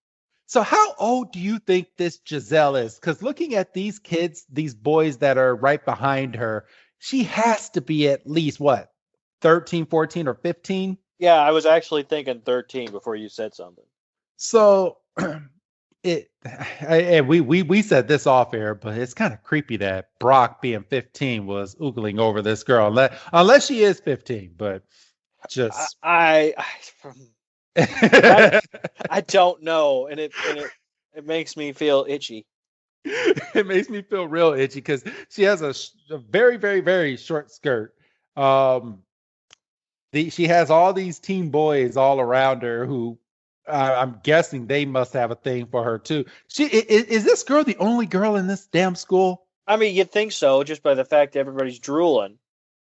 So how old do you think this Giselle is? Because looking at these kids, these boys that are right behind her, she has to be at least 13, 14, or 15? Yeah, I was actually thinking 13 before you said something. So we said this off air, but it's kind of creepy that Brock being 15 was oogling over this girl, unless she is 15. But just I don't know, and it makes me feel itchy. It makes me feel real itchy because she has a very, very, very short skirt. She has all these teen boys all around her who I'm guessing they must have a thing for her too. Is this girl the only girl in this damn school? I mean, you'd think so, just by the fact that everybody's drooling.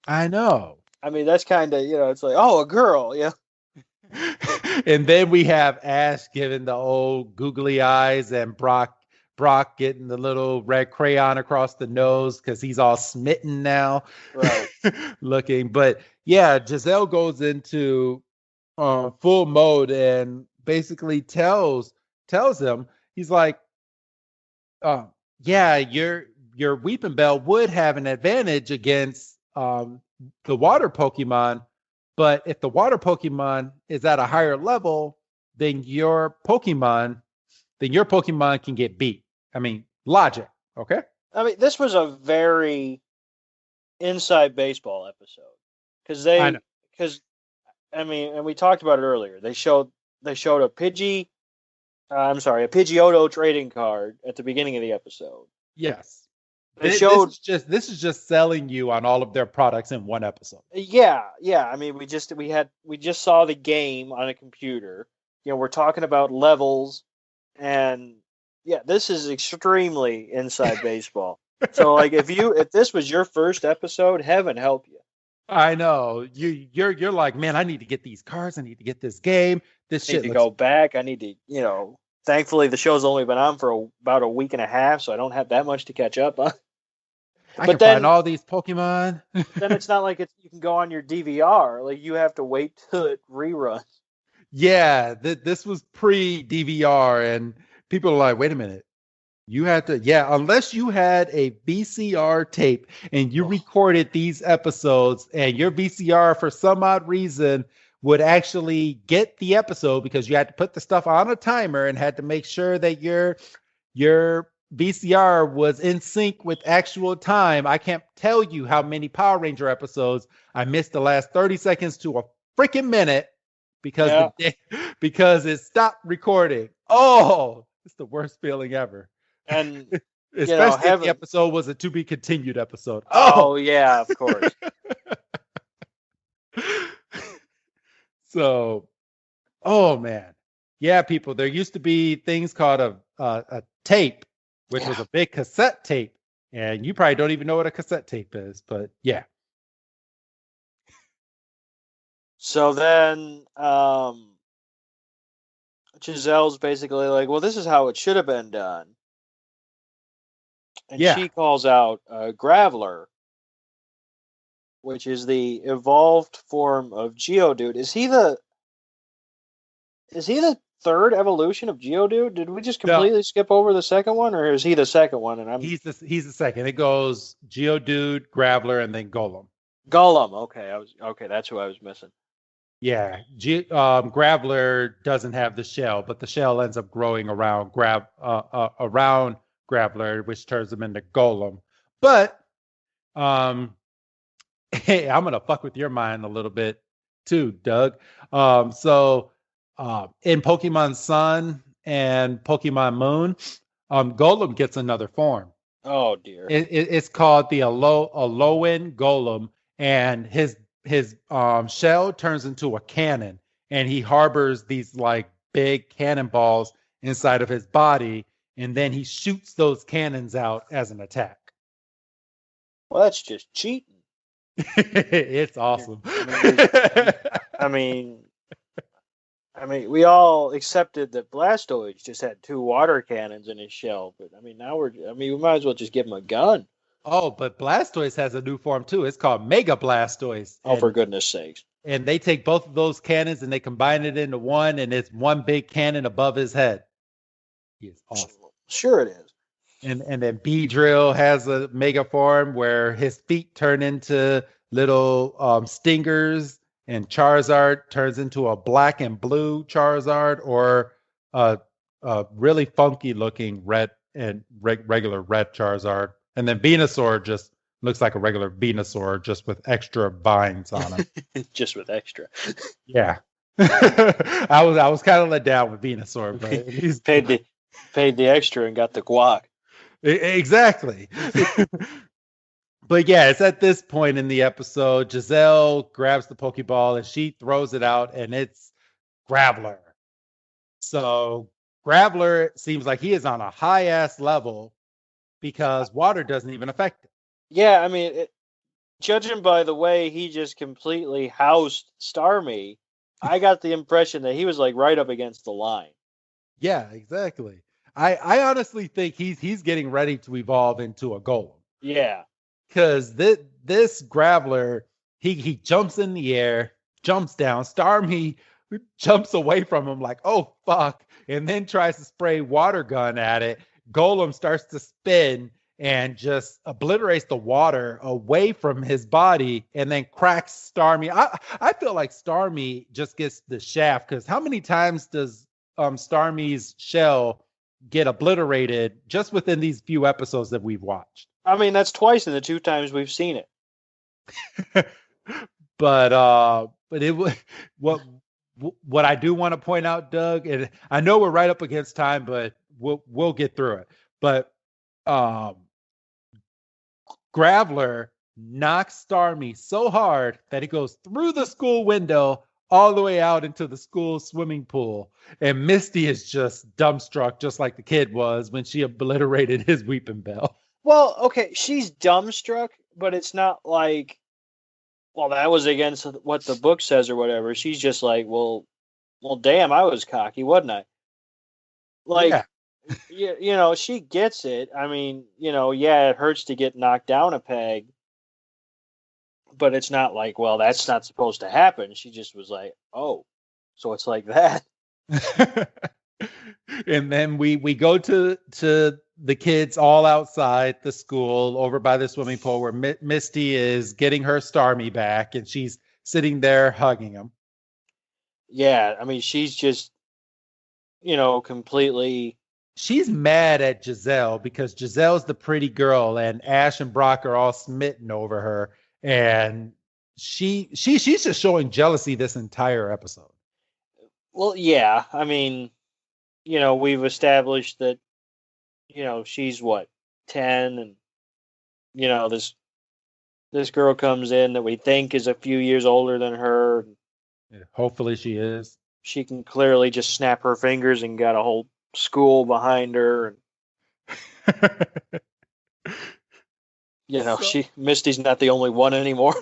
I know. I mean, that's kind of, it's like, oh, a girl, yeah. And then we have Ash giving the old googly eyes, and Brock getting the little red crayon across the nose because he's all smitten now, Right. looking. But yeah, Giselle goes into full mode and basically tells him, he's like, yeah, your Weeping Bell would have an advantage against the water Pokemon, but if the water Pokemon is at a higher level, then your Pokemon can get beat. I mean, logic, okay? I mean, this was a very inside baseball episode I mean, and we talked about it earlier. They showed a Pidgeotto trading card at the beginning of the episode. Yes. This is just selling you on all of their products in one episode. Yeah. I mean, we just saw the game on a computer. We're talking about levels, and yeah, this is extremely inside baseball. So, like, if this was your first episode, heaven help you. I know you're like, man, I need to get these cards. I need to get this game. This shit. I need to go back. I need to, Thankfully, the show's only been on for about a week and a half, so I don't have that much to catch up on. I can find all these Pokemon. Then it's not like you can go on your DVR. Like, you have to wait till it reruns. Yeah, this was pre-DVR, and people are like, wait a minute. You had to, unless you had a VCR tape and you recorded these episodes, and your VCR, for some odd reason, would actually get the episode because you had to put the stuff on a timer and had to make sure that your VCR was in sync with actual time. I can't tell you how many Power Ranger episodes I missed the last 30 seconds to a freaking minute because it stopped recording. Oh, it's the worst feeling ever. And especially if the episode was a to be continued episode. Oh yeah, of course. So, oh man, yeah, people. There used to be things called a tape, which was a big cassette tape, and you probably don't even know what a cassette tape is, but yeah. So then, Giselle's basically like, well, this is how it should have been done. And she calls out Graveler, which is the evolved form of Geodude. Is he the third evolution of Geodude? Did we just completely skip over the second one, or is he the second one? And he's the second. It goes Geodude, Graveler, and then Golem. Okay, that's who I was missing. Yeah, Graveler doesn't have the shell, but the shell ends up growing around around Graveler, which turns him into Golem. But hey, I'm gonna fuck with your mind a little bit too, Doug. So in Pokemon Sun and Pokemon Moon, Golem gets another form. Oh dear! It's called the Alolan Golem, and his shell turns into a cannon, and he harbors these like big cannonballs inside of his body, and then he shoots those cannons out as an attack. Well, that's just cheating. It's awesome. I mean, we all accepted that Blastoise just had 2 water cannons in his shell, but I mean, we might as well just give him a gun. Oh, but Blastoise has a new form too. It's called Mega Blastoise. Oh, for goodness sakes. And they take both of those cannons and they combine it into one, and it's one big cannon above his head. He is awesome. Sure it is. And then Beedrill has a mega form where his feet turn into little stingers, and Charizard turns into a black and blue Charizard, or a really funky looking red and regular red Charizard. And then Venusaur just looks like a regular Venusaur, just with extra vines on him. Just with extra. Yeah. I was kind of let down with Venusaur, but he's paid the extra and got the guac. Exactly. But yeah, it's at this point in the episode, Giselle grabs the Pokeball and she throws it out, and it's Graveler. So Graveler seems like he is on a high ass level because water doesn't even affect him. Yeah, I mean, judging by the way he just completely housed Starmie, I got the impression that he was like right up against the line. Yeah, exactly. I honestly think he's getting ready to evolve into a golem. Yeah. Because this Graveler, he jumps in the air, jumps down. Starmie jumps away from him like, oh fuck, and then tries to spray water gun at it. Golem starts to spin and just obliterates the water away from his body and then cracks Starmie. I feel like Starmie just gets the shaft because how many times does Starmie's shell get obliterated just within these few episodes that we've watched? I mean, that's twice in the 2 times we've seen it. But it was what I do want to point out, Doug, and I know we're right up against time, but we'll get through it. But Graveler knocks Starmie so hard that it goes through the school window all the way out into the school swimming pool. And Misty is just dumbstruck, just like the kid was when she obliterated his weeping bell. Well, okay, she's dumbstruck, but it's not like, well, that was against what the book says or whatever. She's just like, well, damn, I was cocky, wasn't I? Like, yeah. you know, she gets it. I mean, you know, yeah, it hurts to get knocked down a peg, but it's not like, well, that's not supposed to happen. She just was like, oh, so it's like that. And then we go to the kids all outside the school over by the swimming pool where Misty is getting her Starmie back and she's sitting there hugging him. Yeah, I mean, she's just, you know, completely. She's mad at Giselle because Giselle's the pretty girl and Ash and Brock are all smitten over her. And she's just showing jealousy this entire episode. Well, yeah, I mean, you know, we've established that, you know, she's what, 10, and, you know, this girl comes in that we think is a few years older than her. Yeah, hopefully she is. She can clearly just snap her fingers and got a whole school behind her. You know, Misty's not the only one anymore.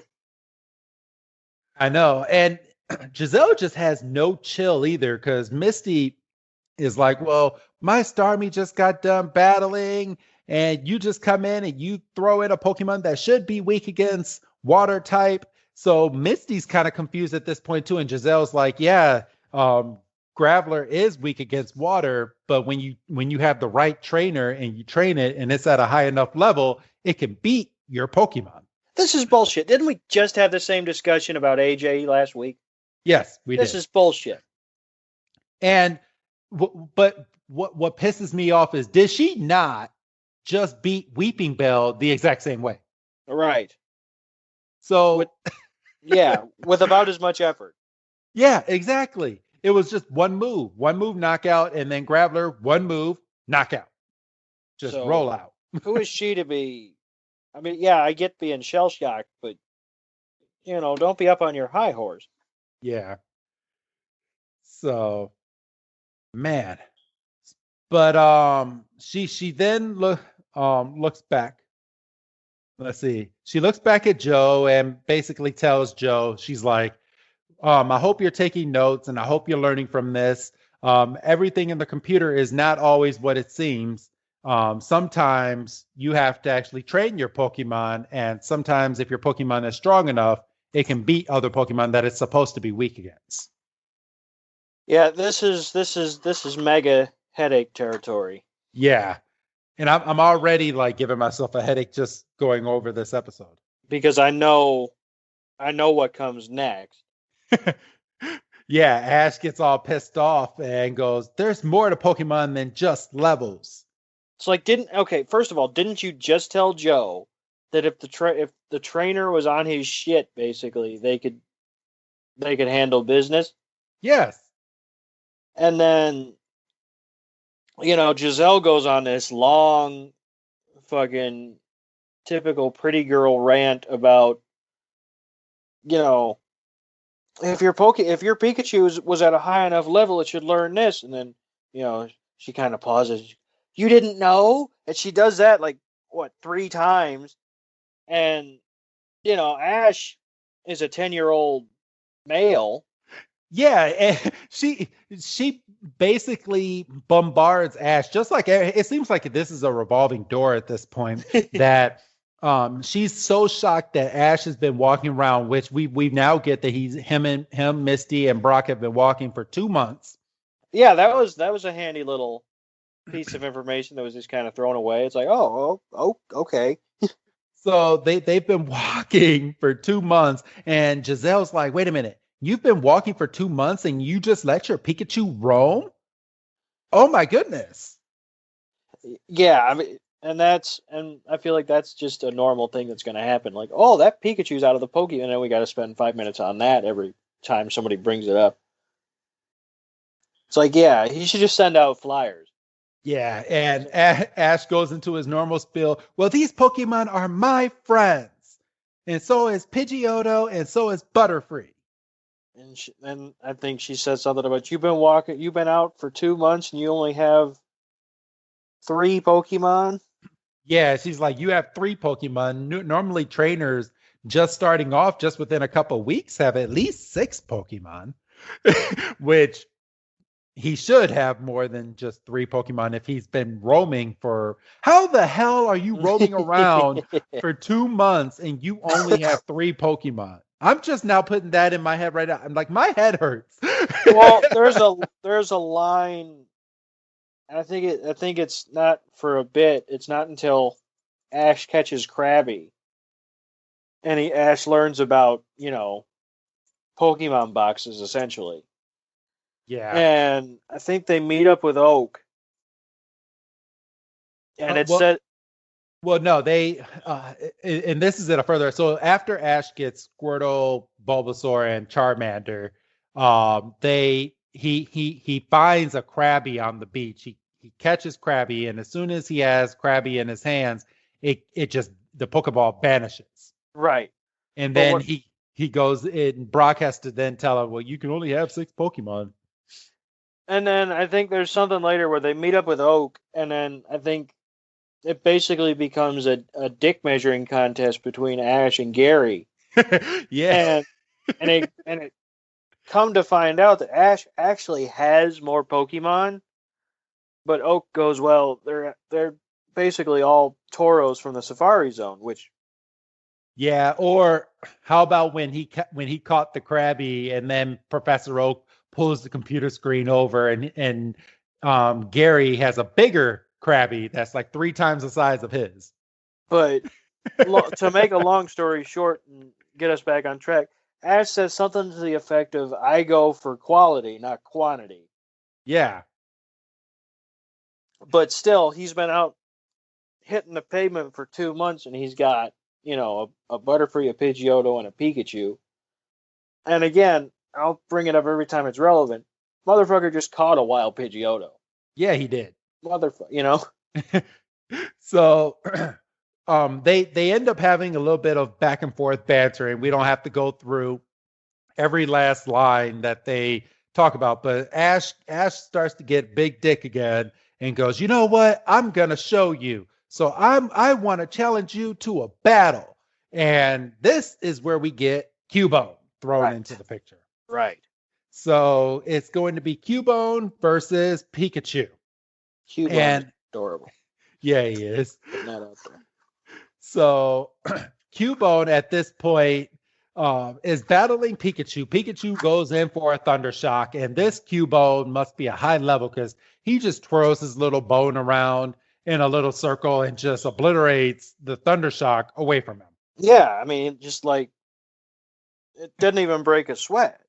I know. And Giselle just has no chill either because Misty is like, well, my Starmie just got done battling and you just come in and you throw in a Pokemon that should be weak against water type. So Misty's kind of confused at this point too. And Giselle's like, yeah, Graveler is weak against water, but when you have the right trainer and you train it and it's at a high enough level, it can beat your Pokemon. This is bullshit. Didn't we just have the same discussion about AJ last week? Yes, we did. This is bullshit. And but what pisses me off is, did she not just beat Weeping Bell the exact same way? Right. So with about as much effort. Yeah, exactly. It was just one move knockout, and then Graveler, one move, knockout. Just roll out. Who is she to be? I mean, yeah, I get being shell shocked, but you know, don't be up on your high horse. Yeah. So, man, but she then looks back. Let's see. She looks back at Joe and basically tells Joe, she's like, I hope you're taking notes and I hope you're learning from this. Everything in the computer is not always what it seems. Sometimes you have to actually train your Pokemon, and sometimes if your Pokemon is strong enough, it can beat other Pokemon that it's supposed to be weak against. Yeah, this is mega headache territory. Yeah. And I'm already like giving myself a headache just going over this episode. Because I know what comes next. Yeah, Ash gets all pissed off and goes, there's more to Pokemon than just levels. It's like, first of all, didn't you just tell Joe that if the trainer was on his shit, basically, they could handle business? Yes. And then, you know, Giselle goes on this long fucking typical pretty girl rant about, you know, if your Pikachu was at a high enough level, it should learn this. And then, she kind of pauses. You didn't know? And she does that like what 3 times. And Ash is a 10-year-old male. Yeah, and she basically bombards Ash, just like it seems like this is a revolving door at this point. That she's so shocked that Ash has been walking around, which we now get that him, Misty, and Brock have been walking for 2 months. Yeah, that was a handy little piece of information that was just kind of thrown away. It's like, oh, okay. So they've been walking for 2 months, and Giselle's like, wait a minute. You've been walking for 2 months and you just let your Pikachu roam? Oh my goodness. Yeah, I mean, and I feel like that's just a normal thing that's going to happen. Like, oh, that Pikachu's out of the Pokemon, and then we got to spend 5 minutes on that every time somebody brings it up. It's like, yeah, he should just send out flyers. Yeah, and Ash goes into his normal spiel. Well, these Pokemon are my friends, and so is Pidgeotto, and so is Butterfree. And I think she said something about you've been out for 2 months, and you only have 3 Pokemon. Yeah, she's like, you have 3 Pokemon. Normally, trainers just starting off, just within a couple weeks, have at least 6 Pokemon, which he should have more than just 3 Pokemon if he's been roaming for. How the hell are you roaming around for 2 months and you only have 3 Pokemon? I'm just now putting that in my head right now. I'm like, my head hurts. Well, there's a line, and I think it's not for a bit. It's not until Ash catches Krabby, and Ash learns about Pokemon boxes essentially. Yeah, and I think they meet up with Oak, and it said. Well, no, they, and this is it a further. So after Ash gets Squirtle, Bulbasaur, and Charmander, he finds a Krabby on the beach. He catches Krabby, and as soon as he has Krabby in his hands, it just the Pokeball vanishes. Right, and then he goes in. Brock has to then tell him, well, you can only have 6 Pokemon. And then I think there's something later where they meet up with Oak, and then I think it basically becomes a dick measuring contest between Ash and Gary. Yeah. And it come to find out that Ash actually has more Pokemon, but Oak goes, well, they're basically all Tauros from the Safari Zone, which. Yeah, or how about when he caught the Krabby and then Professor Oak pulls the computer screen over and Gary has a bigger Krabby that's like 3 times the size of his. But to make a long story short and get us back on track, Ash says something to the effect of, I go for quality, not quantity. Yeah. But still, he's been out hitting the pavement for 2 months, and he's got, a Butterfree, a Pidgeotto, and a Pikachu. And again, I'll bring it up every time it's relevant. Motherfucker just caught a wild Pidgeotto. Yeah, he did. Motherfucker, So they end up having a little bit of back and forth banter, and we don't have to go through every last line that they talk about. But Ash starts to get big dick again and goes, you know what? I'm gonna show you. So I want to challenge you to a battle. And this is where we get Cubone thrown into the picture. Right. So it's going to be Cubone versus Pikachu. Cubone is adorable. Yeah, he is. Not out there. So Cubone at this point is battling Pikachu. Pikachu goes in for a Thunder Shock, and this Cubone must be a high level because he just twirls his little bone around in a little circle and just obliterates the Thunder Shock away from him. Yeah, I mean, just like it didn't even break a sweat.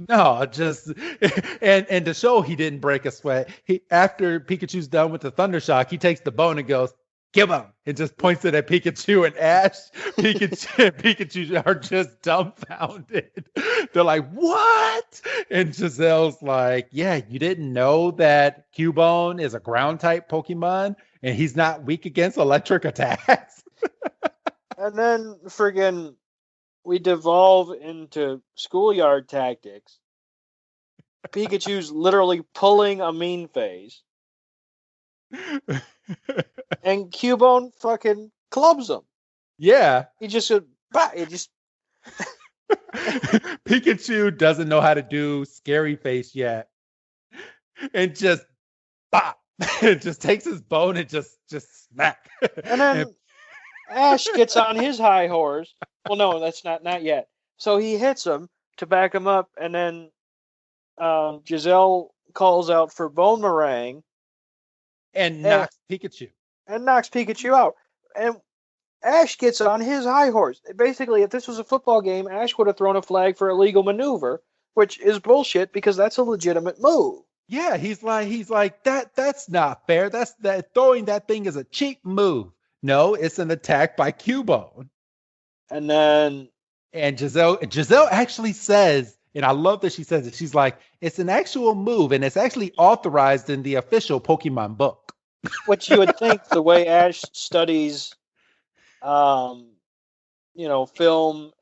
No, just and to show he didn't break a sweat, after Pikachu's done with the Thunder Shock, he takes the bone and goes, "Give him!" and just points it at Pikachu and Ash. Pikachu are just dumbfounded. They're like, "What?" And Giselle's like, "Yeah, you didn't know that Cubone is a ground type Pokemon and he's not weak against electric attacks." And then friggin' we devolve into schoolyard tactics. Pikachu's literally pulling a mean face. And Cubone fucking clubs him. Yeah. He just goes, bah! It just Pikachu doesn't know how to do scary face yet. And just bop. It just takes his bone and just smack. And then Ash gets on his high horse. Well, no, that's not yet. So he hits him to back him up, and then Giselle calls out for Boomerang and knocks Pikachu. And knocks Pikachu out. And Ash gets on his high horse. Basically, if this was a football game, Ash would have thrown a flag for illegal maneuver, which is bullshit because that's a legitimate move. Yeah, he's like that's not fair. That throwing that thing is a cheap move. No, it's an attack by Cubone. And Giselle actually says, and I love that she says it. She's like, it's an actual move, and it's actually authorized in the official Pokemon book. Which you would think the way Ash studies, film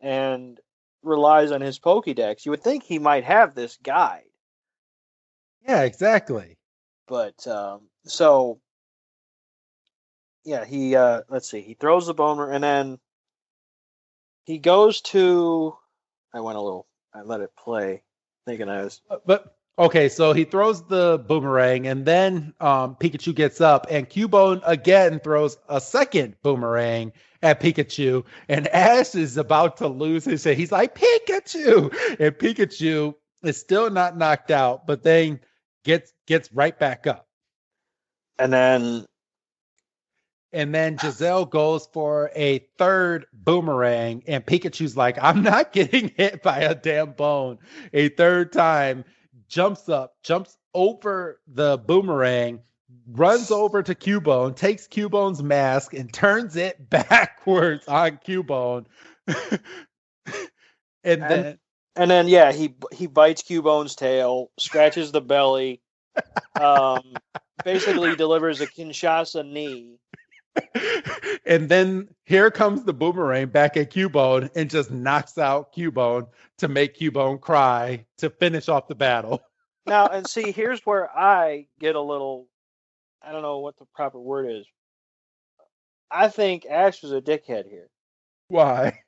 and relies on his Pokédex, you would think he might have this guide. Yeah, exactly. But he let's see, he throws the Boomer, and then he goes to. I let it play, thinking I was. But okay, so he throws the boomerang, and then Pikachu gets up, and Cubone again throws a second boomerang at Pikachu, and Ash is about to lose his shit. He's like, Pikachu! And Pikachu is still not knocked out, but then gets right back up. And then Giselle goes for a third boomerang, and Pikachu's like, I'm not getting hit by a damn bone. A third time, jumps over the boomerang, runs over to Cubone, takes Cubone's mask, and turns it backwards on Cubone. and then he bites Cubone's tail, scratches the belly, basically delivers a Kinshasa knee. And then here comes the boomerang back at Cubone and just knocks out Cubone to make Cubone cry to finish off the battle. Now, and see, here's where I get a little, I don't know what the proper word is. I think Ash was a dickhead here. Why?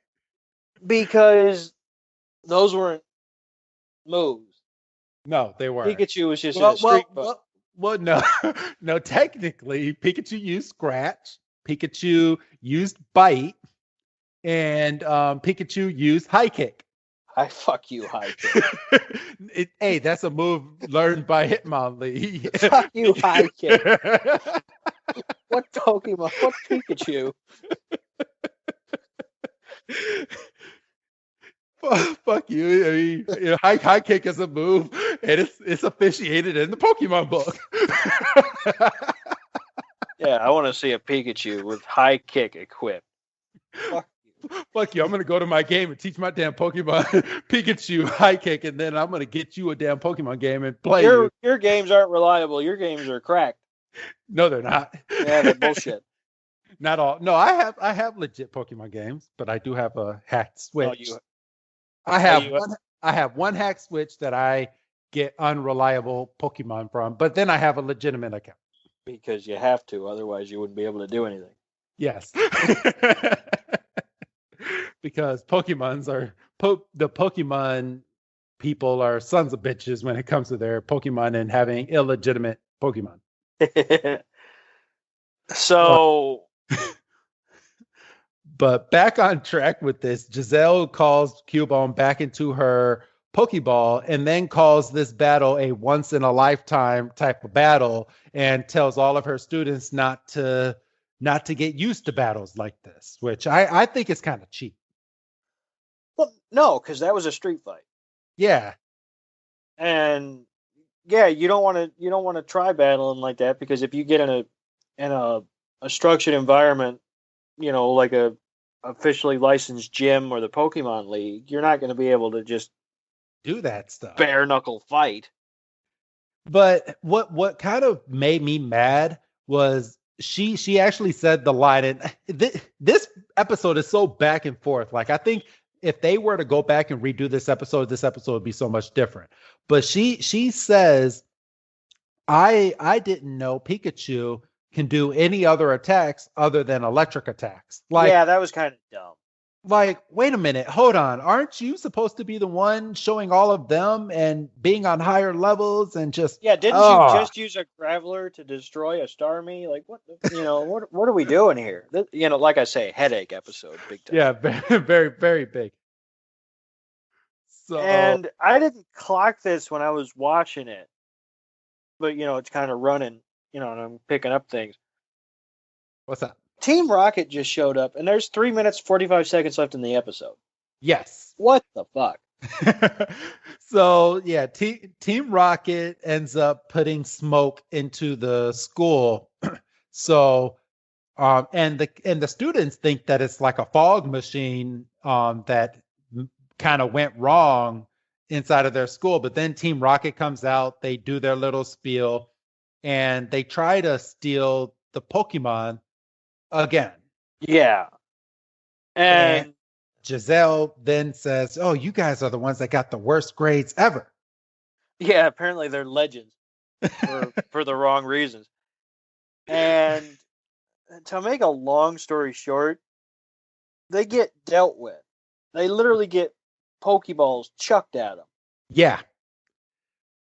Because those weren't moves. No, they weren't. Pikachu was just in a street fight. Well, no. No, technically, Pikachu used Scratch, Pikachu used Bite, and Pikachu used High Kick. I fuck you, High Kick. Hey, that's a move learned by Hitmonlee. Fuck you, High Kick. What Pokemon? What Pikachu? Fuck you. I mean, high kick is a move, and it's officiated in the Pokemon book. Yeah, I want to see a Pikachu with high kick equipped. Fuck you. I'm going to go to my game and teach my damn Pokemon Pikachu high kick, and then I'm going to get you a damn Pokemon game and play you. Your games aren't reliable. Your games are cracked. No, they're not. Yeah, they're bullshit. Not all. No, I have legit Pokemon games, but I do have a hacked Switch. I have one hack Switch that I get unreliable Pokemon from, but then I have a legitimate account. Because you have to, otherwise you wouldn't be able to do anything. Yes. Because the Pokemon people are sons of bitches when it comes to their Pokemon and having illegitimate Pokemon. So... But back on track with this, Giselle calls Cubone back into her Pokeball and then calls this battle a once-in-a-lifetime type of battle and tells all of her students not to get used to battles like this, which I think is kind of cheap. Well, no, because that was a street fight. Yeah. And yeah, you don't want to try battling like that, because if you get in a structured environment, like a officially licensed gym or the Pokemon League, you're not going to be able to just do that stuff. Bare knuckle fight. But what kind of made me mad was she actually said the line, and this episode is so back and forth. Like, I think if they were to go back and redo this episode would be so much different. But she says, I didn't know Pikachu can do any other attacks other than electric attacks. Like, yeah, that was kind of dumb. Like, wait a minute, hold on. Aren't you supposed to be the one showing all of them and being on higher levels and just didn't you just use a Graveler to destroy a Starmie? Like, what what are we doing here? Like I say, headache episode, big time. Yeah, very, very, very big. So, and I didn't clock this when I was watching it, but it's kind of running, and I'm picking up things. What's that? Team Rocket just showed up, and there's 3 minutes 45 seconds left in the episode. Yes. What the fuck? So yeah, Team Rocket ends up putting smoke into the school. So, and the students think that it's like a fog machine that kind of went wrong inside of their school. But then Team Rocket comes out, they do their little spiel, and they try to steal the Pokemon again. Yeah. And Giselle then says, "Oh, you guys are the ones that got the worst grades ever." Yeah, apparently they're legends for the wrong reasons. And to make a long story short, they get dealt with. They literally get Pokeballs chucked at them. Yeah.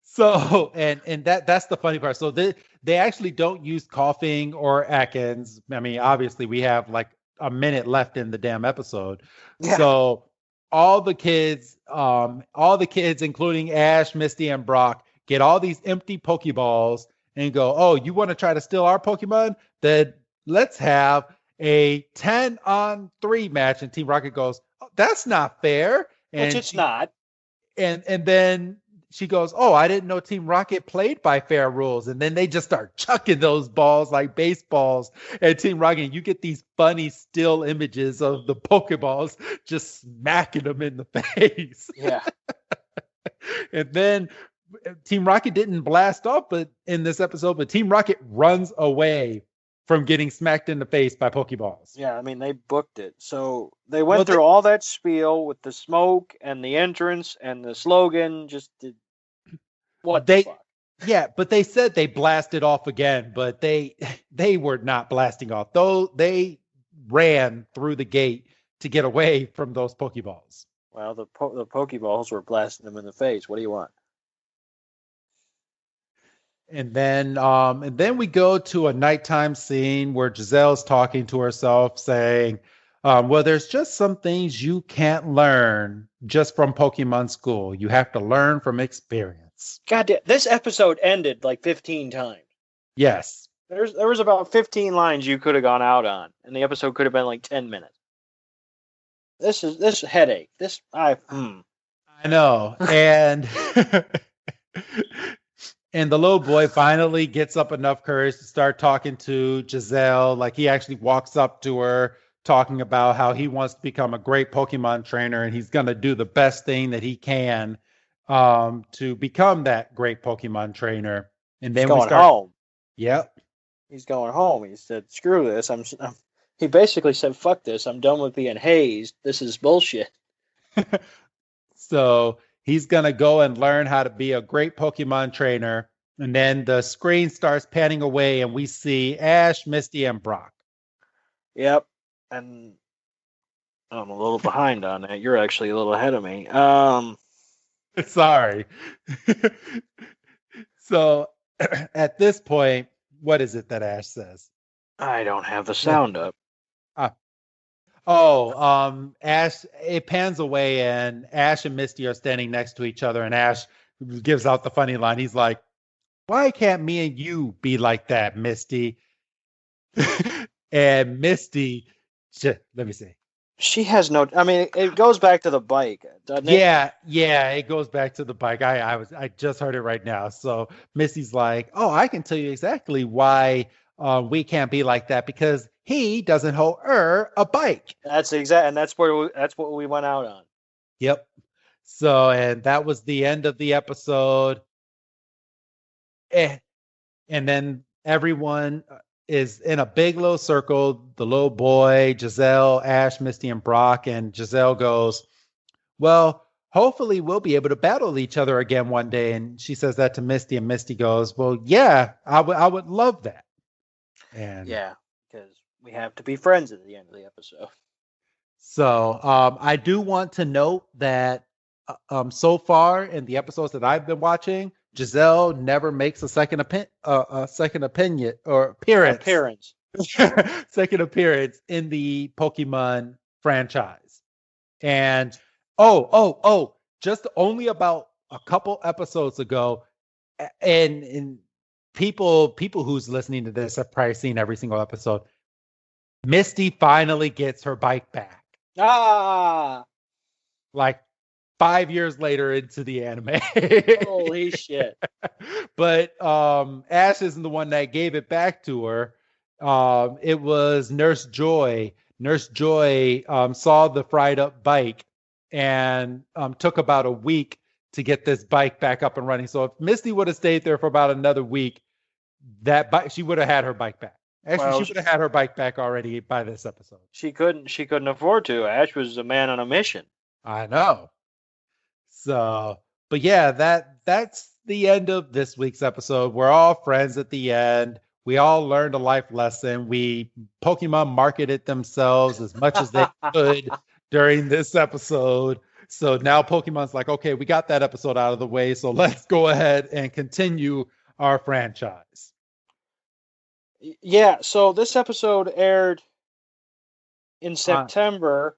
So, and that's the funny part. So they actually don't use coughing or Atkins. I mean, obviously we have like a minute left in the damn episode. Yeah. So all the kids, including Ash, Misty, and Brock, get all these empty Pokeballs and go, "Oh, you want to try to steal our Pokemon? Then let's have a 10-on-3 match." And Team Rocket goes, "Oh, that's not fair." And which it's not. And then she goes, "Oh, I didn't know Team Rocket played by fair rules." And then they just start chucking those balls like baseballs at Team Rocket. You get these funny still images of the Pokeballs just smacking them in the face. Yeah. And then Team Rocket didn't blast off in this episode, but Team Rocket runs away from getting smacked in the face by Pokeballs. Yeah, I mean, they booked it. So they went through all that spiel with the smoke and the entrance and the slogan. Just did what the fuck? Yeah, but they said they blasted off again, but they were not blasting off. Though they ran through the gate to get away from those Pokeballs. Well, the Pokeballs were blasting them in the face. What do you want? And then we go to a nighttime scene where Giselle's talking to herself, saying, "Well, there's just some things you can't learn just from Pokemon school. You have to learn from experience." God damn, this episode ended like 15 times. Yes. There was about 15 lines you could have gone out on, and the episode could have been like 10 minutes. This headache. I know. And and the little boy finally gets up enough courage to start talking to Giselle. Like, he actually walks up to her, talking about how he wants to become a great Pokemon trainer, and he's going to do the best thing that he can to become that great Pokemon trainer. And then he's going home. Yep. He's going home. He said, "Screw this. He basically said, "Fuck this. I'm done with being hazed. This is bullshit." So he's going to go and learn how to be a great Pokemon trainer. And then the screen starts panning away, and we see Ash, Misty, and Brock. Yep. And I'm a little behind on that. You're actually a little ahead of me. Sorry. So at this point, what is it that Ash says? I don't have the sound up. Ash, it pans away, and Ash and Misty are standing next to each other, and Ash gives out the funny line. He's like, "Why can't me and you be like that, Misty?" And Misty, let me see. She has no, I mean, it goes back to the bike, doesn't it? Yeah, it goes back to the bike. I just heard it right now. So Misty's like, "Oh, I can tell you exactly why we can't be like that, because he doesn't hold her a bike." That's exact, and that's what we went out on. Yep. So, and that was the end of the episode. And then everyone is in a big little circle. The little boy, Giselle, Ash, Misty, and Brock. And Giselle goes, well, hopefully we'll be able to battle each other again one day. And she says that to Misty, and Misty goes, well, yeah, I would love that. And yeah, because we have to be friends at the end of the episode. So I do want to note that so far in the episodes that I've been watching, Giselle never makes a second opinion or appearance. Second appearance in the Pokemon franchise. And just only about a couple episodes ago, and people who's listening to this have probably seen every single episode. Misty finally gets her bike back. Like 5 years later into the anime. Holy shit. But Ash isn't the one that gave it back to her. It was Nurse Joy. Nurse Joy saw the fried up bike and took about a week to get this bike back up and running. So if Misty would have stayed there for about another week, that bike, she would have had her bike back. Actually, she would have had her bike back already by this episode. She couldn't afford to. Ash was a man on a mission. I know. So, but yeah, that's the end of this week's episode. We're all friends at the end. We all learned a life lesson. Pokemon marketed themselves as much as they could during this episode. So now Pokemon's like, okay, we got that episode out of the way. So let's go ahead and continue our franchise. Yeah, so this episode aired in September.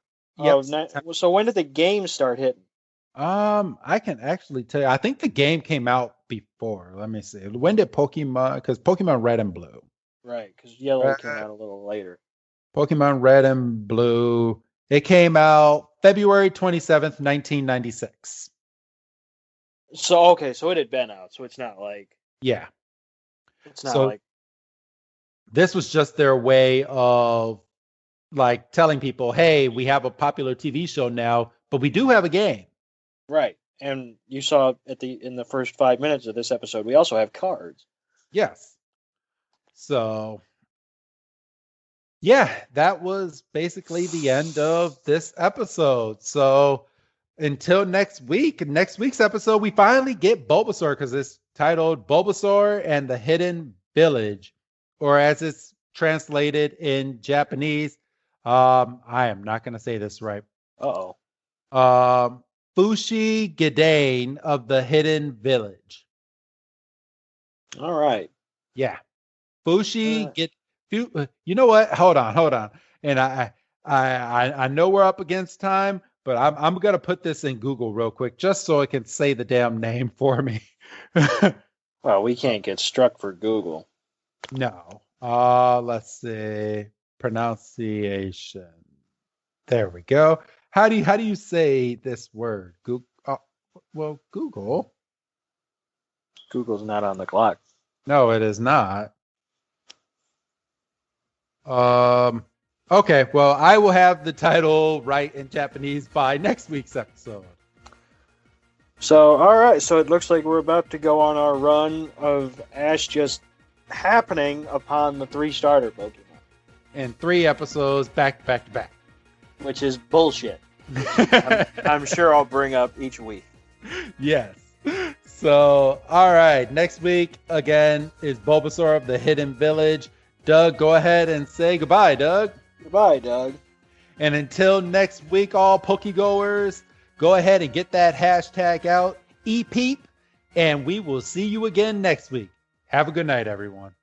So when did the game start hitting? I can actually tell you. I think the game came out before. Let me see. When did Pokemon? Because Pokemon Red and Blue. Right, because Yellow came out a little later. Pokemon Red and Blue. It came out February 27th, 1996. So so it had been out. So it's not like it's not like this was just their way of like telling people, hey, we have a popular TV show now, but we do have a game. Right. And you saw in the first 5 minutes of this episode, we also have cards. Yes. So yeah, that was basically the end of this episode. So until next week's episode, we finally get Bulbasaur, because it's titled Bulbasaur and the Hidden Village, or as it's translated in Japanese, I am not going to say this right. Fushi Gidane of the Hidden Village. All right. Yeah. Fushi you know what? Hold on. And I know we're up against time, but I'm going to put this in Google real quick just so it can say the damn name for me. Well, we can't get struck for Google. No. Let's see. Pronunciation. There we go. How do you say this word? Google. Google. Google's not on the clock. No, it is not. Okay, well, I will have the title right in Japanese by next week's episode. So, all right. So it looks like we're about to go on our run of Ash just happening upon the 3 starter Pokemon. In 3 episodes, back to back. Which is bullshit. I'm sure I'll bring up each week. Yes. So, all right. Next week, again, is Bulbasaur of the Hidden Village. Doug, go ahead and say goodbye, Doug. Goodbye, Doug. And until next week, all Pokegoers, go ahead and get that hashtag out, EPEEP, and we will see you again next week. Have a good night, everyone.